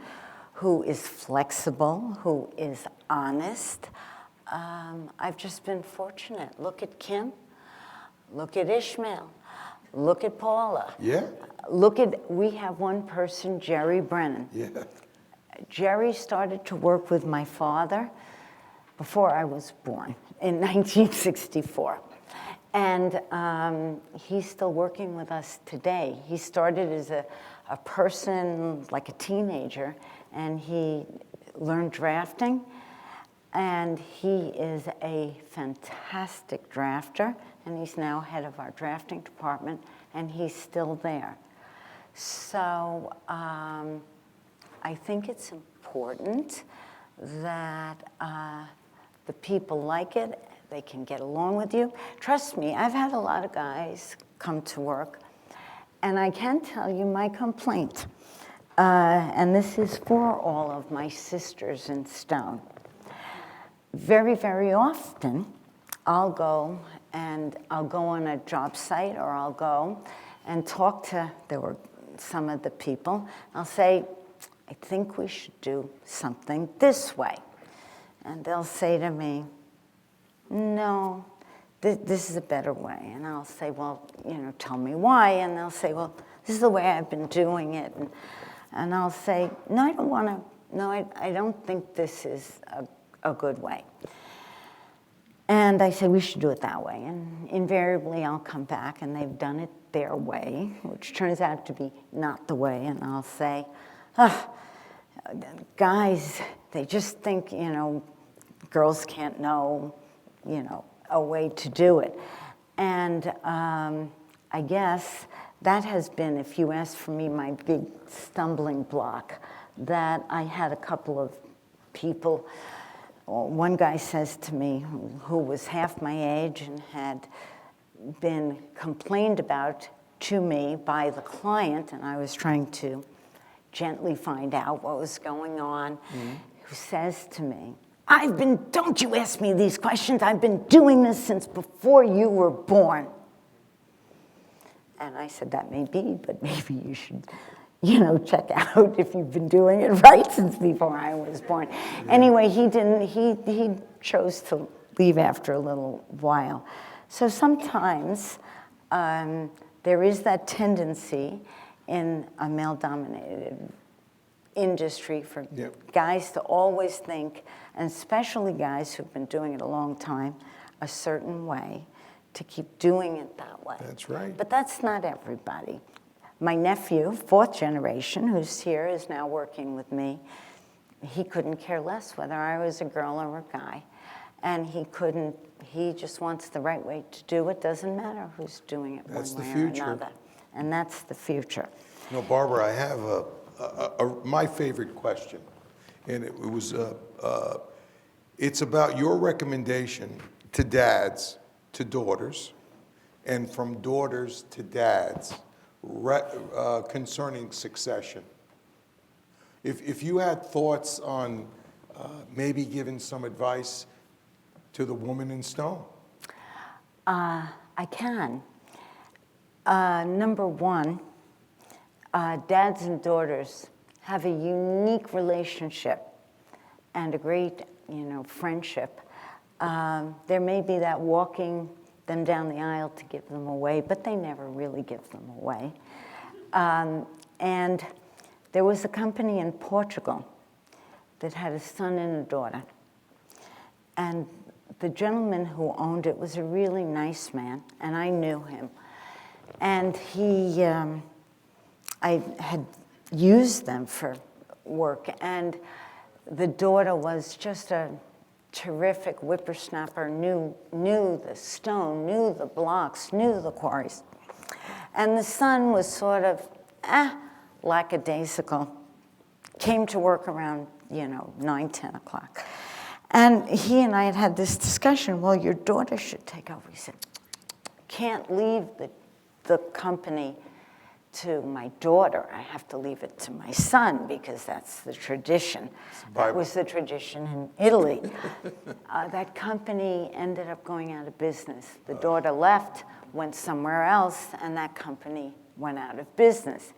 who is flexible, who is honest. I've just been fortunate. Look at Kim. Look at Ishmael. Look at Paula. Yeah. We have one person, Jerry Brennan. Yeah. Jerry started to work with my father before I was born in 1964. And he's still working with us today. He started as a person, like a teenager, and he learned drafting. And he is a fantastic drafter, and he's now head of our drafting department, and he's still there. So I think it's important that the people like it, they can get along with you. Trust me, I've had a lot of guys come to work, and I can tell you my complaint, and this is for all of my sisters in Stone. Very, very often, I'll go on a job site, or I'll go and talk to, there were some of the people. I'll say, I think we should do something this way. And they'll say to me, no, this is a better way. And I'll say, well, tell me why. And they'll say, well, this is the way I've been doing it. And I'll say, no, I don't think this is a good way. And I say, we should do it that way. And invariably, I'll come back, and they've done it their way, which turns out to be not the way. And I'll say, guys, they just think, girls can't know, a way to do it. And I guess that has been, if you ask for me, my big stumbling block, that I had a couple of people. One guy says to me, who was half my age and had been complained about to me by the client, and I was trying to gently find out what was going on, who says to me, don't you ask me these questions, I've been doing this since before you were born. And I said, that may be, but maybe you should, check out if you've been doing it right since before I was born. Anyway, he chose to leave after a little while. So sometimes there is that tendency in a male-dominated industry for guys to always think, and especially guys who've been doing it a long time, a certain way, to keep doing it that way. That's right. But that's not everybody. My nephew, fourth generation, who's here, is now working with me. He couldn't care less whether I was a girl or a guy. And he just wants the right way to do it. Doesn't matter who's doing it one way or another. And that's the future. Barbara, I have my favorite question, and it's about your recommendation to dads, to daughters, and from daughters to dads concerning succession. If you had thoughts on maybe giving some advice to the woman in stone. I can. Number one, dads and daughters have a unique relationship and a great, friendship. There may be that walking them down the aisle to give them away, but they never really give them away. And there was a company in Portugal that had a son and a daughter. And the gentleman who owned it was a really nice man, and I knew him. And I had used them for work, and the daughter was just a terrific whippersnapper, knew the stone, knew the blocks, knew the quarries. And the son was sort of, lackadaisical, came to work around, 9, 10 o'clock. And he and I had this discussion, well, your daughter should take over. He said, can't leave the company to my daughter. I have to leave it to my son because that's the tradition. That was the tradition in Italy. That company ended up going out of business. The daughter left, went somewhere else, and that company went out of business.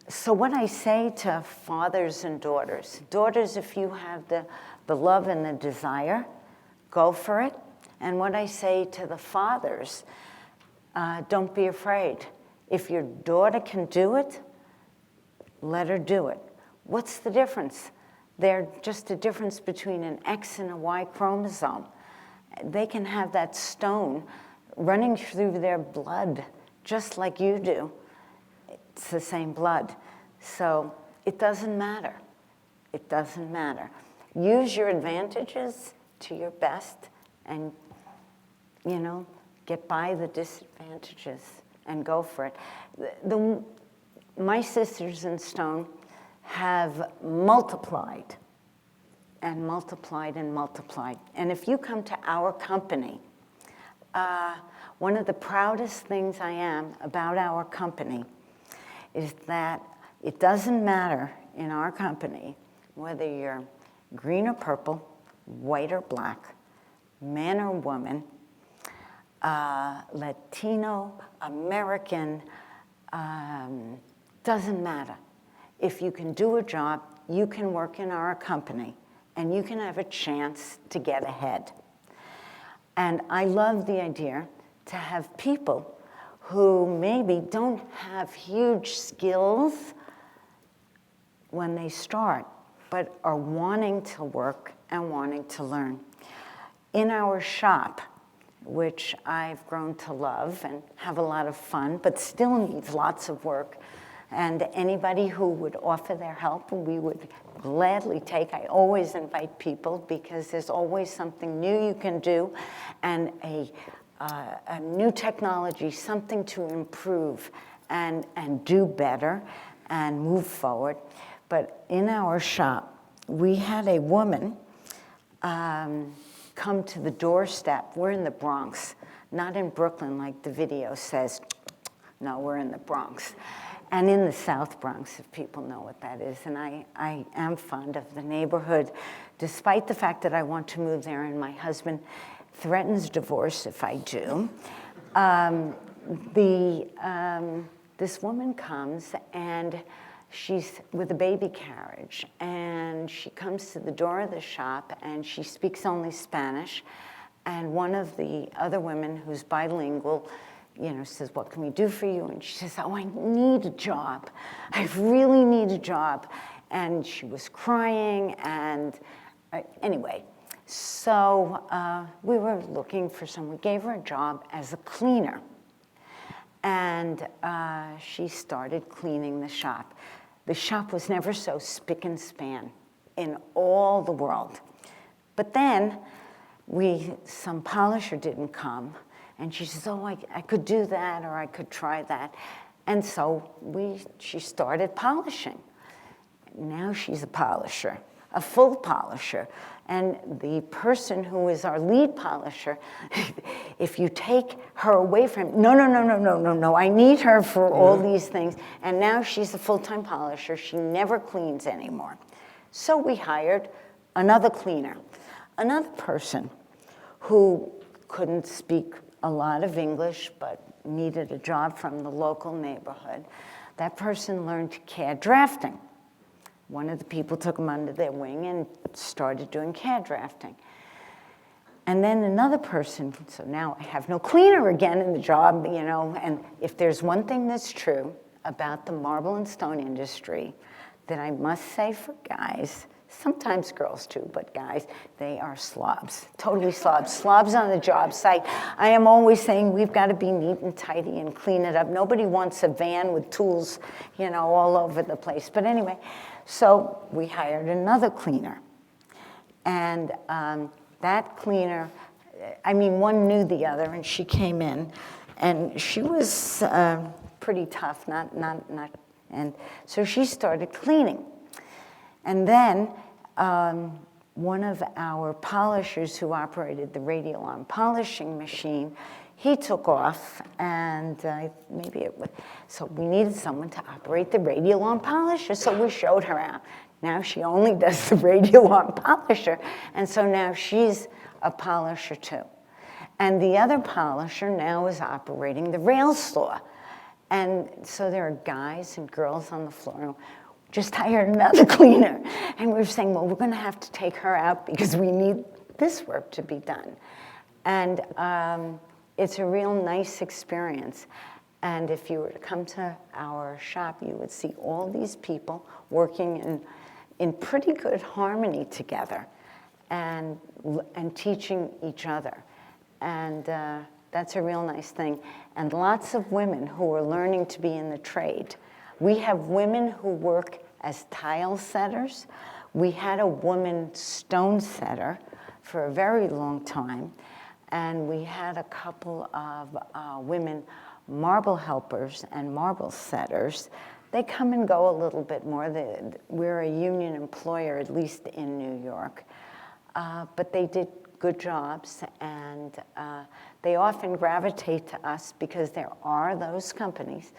So what I say to fathers and daughters, if you have the love and the desire, go for it. And what I say to the fathers, don't be afraid. If your daughter can do it, let her do it. What's the difference? They're just a difference between an X and a Y chromosome. They can have that stone running through their blood just like you do. It's the same blood. So it doesn't matter. It doesn't matter. Use your advantages to your best and, get by the disadvantages and go for it. My sisters in stone have multiplied and multiplied and multiplied. And if you come to our company, one of the proudest things I am about our company is that it doesn't matter in our company whether you're green or purple, white or black, man or woman, Latino, American, Doesn't matter. If you can do a job, you can work in our company, and you can have a chance to get ahead. And I love the idea to have people who maybe don't have huge skills when they start, but are wanting to work and wanting to learn. In our shop, which I've grown to love and have a lot of fun, but still needs lots of work, and anybody who would offer their help, we would gladly take. I always invite people because there's always something new you can do, and a new technology, something to improve and do better and move forward. But in our shop, we had a woman come to the doorstep. We're in the Bronx, not in Brooklyn like the video says. No, we're in the Bronx. And in the South Bronx, if people know what that is. And I am fond of the neighborhood, despite the fact that I want to move there, and my husband threatens divorce if I do. This woman comes, and she's with a baby carriage, and she comes to the door of the shop, and she speaks only Spanish. And one of the other women who's bilingual, says, "What can we do for you?" And she says, "Oh, I need a job. I really need a job." And she was crying, and anyway, so we were looking for someone. We gave her a job as a cleaner, and she started cleaning the shop. The shop was never so spick and span in all the world. But then some polisher didn't come. And she says, "Oh, I could do that, or I could try that." And so she started polishing. Now she's a polisher, a full polisher. And the person who is our lead polisher, if you take her away from, no, I need her for all these things. And now she's a full-time polisher. She never cleans anymore. So we hired another cleaner, another person who couldn't speak a lot of English, but needed a job from the local neighborhood. That person learned CAD drafting. One of the people took him under their wing and started doing CAD drafting. And then another person, so now I have no cleaner again in the job, and if there's one thing that's true about the marble and stone industry that I must say for guys, sometimes girls too, but guys, they are slobs, totally slobs. Slobs on the job site. I am always saying we've got to be neat and tidy and clean it up. Nobody wants a van with tools, all over the place. But anyway, so we hired another cleaner. And that cleaner, one knew the other, and she came in, and she was pretty tough, and so she started cleaning. And then one of our polishers who operated the radial arm polishing machine, he took off, and so we needed someone to operate the radial arm polisher, so we showed her out. Now she only does the radial arm polisher, and so now she's a polisher too. And the other polisher now is operating the rail saw. And so there are guys and girls on the floor. Just hired another cleaner. And we were saying, well, we're going to have to take her out because we need this work to be done. And it's a real nice experience. And if you were to come to our shop, you would see all these people working in pretty good harmony together and teaching each other. And that's a real nice thing. And lots of women who are learning to be in the trade. We have women who work as tile setters. We had a woman stone setter for a very long time. And we had a couple of women marble helpers and marble setters. They come and go a little bit more. We're a union employer, at least in New York. But they did good jobs, and they often gravitate to us because there are those companies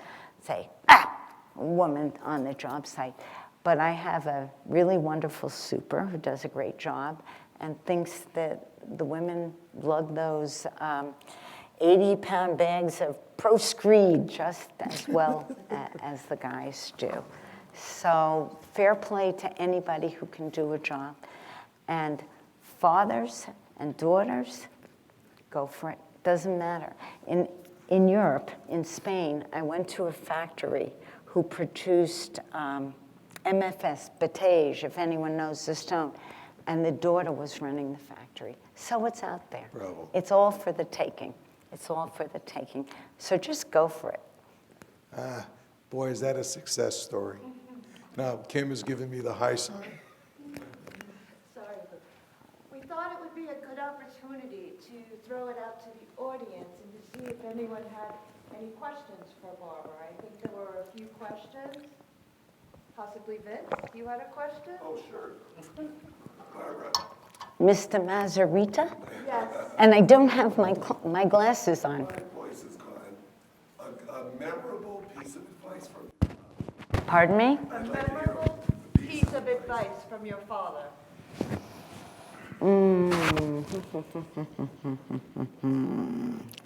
say, a woman on the job site. But I have a really wonderful super who does a great job and thinks that the women lug those 80-pound bags of pro-screed just as well as the guys do. So fair play to anybody who can do a job. And fathers and daughters, go for it. Doesn't matter. In Europe, in Spain, I went to a factory who produced MFS, beige, if anyone knows the stone, and the daughter was running the factory. So it's out there. Bravo. It's all for the taking. It's all for the taking. So just go for it. Ah, boy, is that a success story. Now, Kim is giving me the high sign. Sorry, but we thought it would be a good opportunity to throw it out to the audience and to see if anyone had any questions for Barbara. I think there were a few questions. Possibly Vince, you had a question? Oh, sure. Barbara. Mr. Mazarita? Yes. And I don't have my glasses on. My voice is gone. A memorable piece of advice from... Pardon me? A memorable piece of advice from your father.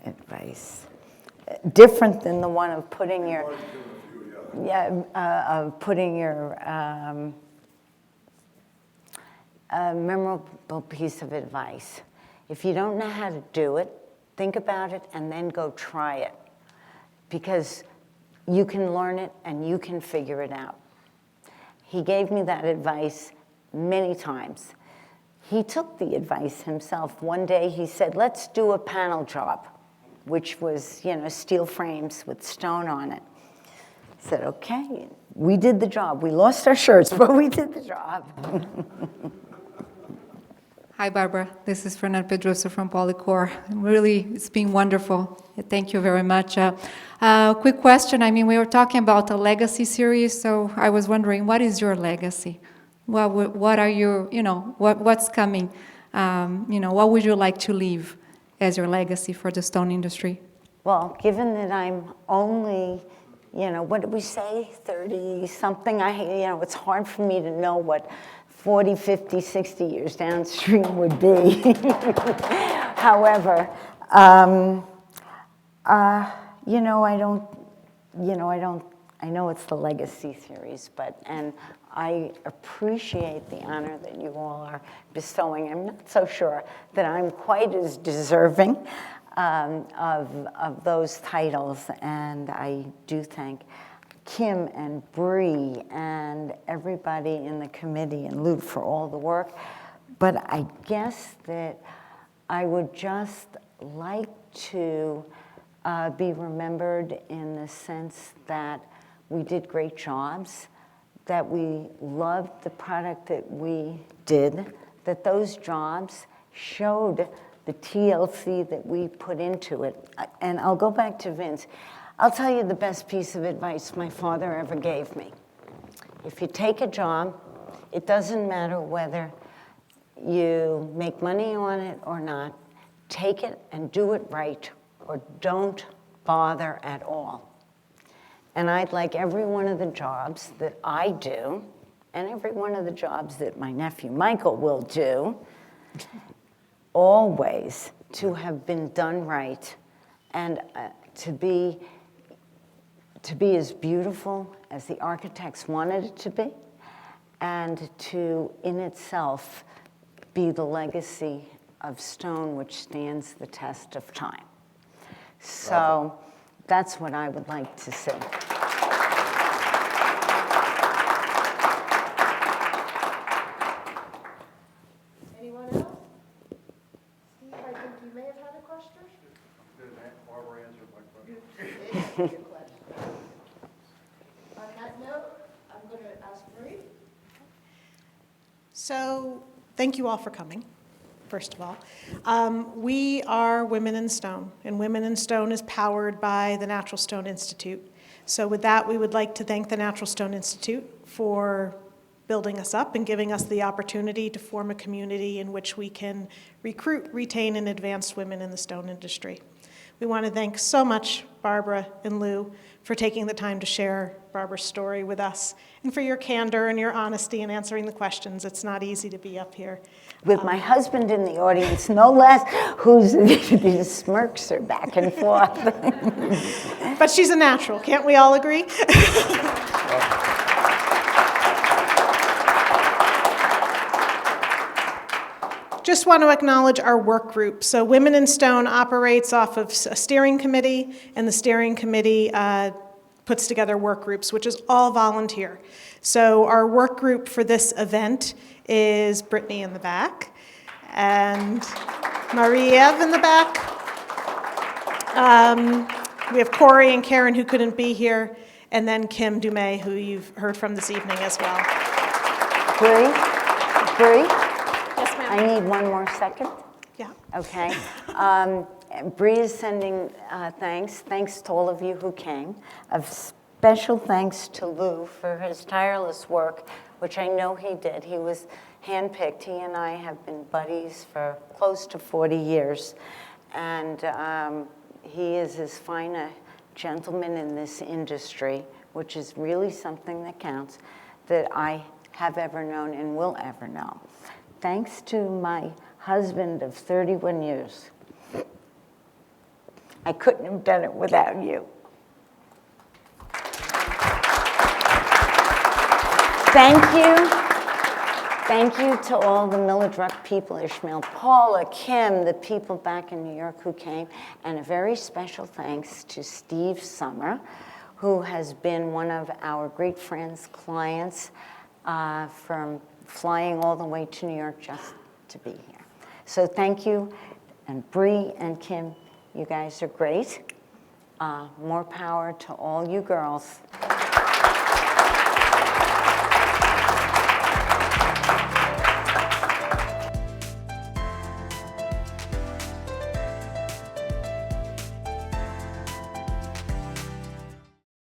Advice. Different than the one of putting your... of putting your a memorable piece of advice. If you don't know how to do it, think about it and then go try it. Because you can learn it and you can figure it out. He gave me that advice many times. He took the advice himself. One day he said, let's do a panel job, which was, steel frames with stone on it. I said, okay, we did the job. We lost our shirts, but we did the job. Hi, Barbara. This is Fernanda Pedroso from Polycore. Really, it's been wonderful. Thank you very much. Quick question. We were talking about a legacy series, so I was wondering, what is your legacy? What are your, what's coming? What would you like to leave as your legacy for the stone industry? Well, given that I'm only, what did we say, 30-something, it's hard for me to know what 40, 50, 60 years downstream would be. However, I know it's the legacy series, and I appreciate the honor that you all are bestowing. I'm not so sure that I'm quite as deserving of those titles, and I do thank Kim and Bree and everybody in the committee and Luke for all the work. But I guess that I would just like to be remembered in the sense that we did great jobs, that we loved the product that we did, that those jobs showed the TLC that we put into it. And I'll go back to Vince. I'll tell you the best piece of advice my father ever gave me. If you take a job, it doesn't matter whether you make money on it or not, take it and do it right, or don't bother at all. And I'd like every one of the jobs that I do, and every one of the jobs that my nephew Michael will do, always to have been done right, and to be as beautiful as the architects wanted it to be, and to, in itself, be the legacy of stone which stands the test of time. So that's what I would like to see. Anyone else? Steve, I think you may have had a question? Barbara answered my question. Did answer your question. On that note, I'm going to ask Marie. So, thank you all for coming, first of all. We are Women in Stone, and Women in Stone is powered by the Natural Stone Institute. So with that, we would like to thank the Natural Stone Institute for building us up and giving us the opportunity to form a community in which we can recruit, retain, and advance women in the stone industry. We want to thank so much Barbara and Lou for taking the time to share Barbara's story with us, and for your candor and your honesty in answering the questions. It's not easy to be up here. With my husband in the audience, no less, who's these smirks are back and forth. But she's a natural, can't we all agree? Just want to acknowledge our work group. So Women in Stone operates off of a steering committee, and the steering committee puts together work groups, which is all volunteer. So our work group for this event is Brittany in the back, and Marie-Eve in the back. We have Corey and Karen, who couldn't be here, and then Kim Dumais, who you've heard from this evening as well. Bree? Yes, ma'am. I need one more second. Yeah. Okay. Bree is sending thanks to all of you who came. A special thanks to Lou for his tireless work, which I know he did. He was handpicked. He and I have been buddies for close to 40 years. And he is as fine a gentleman in this industry, which is really something that counts, that I have ever known and will ever know. Thanks to my husband of 31 years. I couldn't have done it without you. Thank you. Thank you to all the Druck people, Ishmael, Paula, Kim, the people back in New York who came, and a very special thanks to Steve Summer, who has been one of our great friends, clients, from flying all the way to New York just to be here. So thank you, and Bree and Kim, you guys are great. More power to all you girls.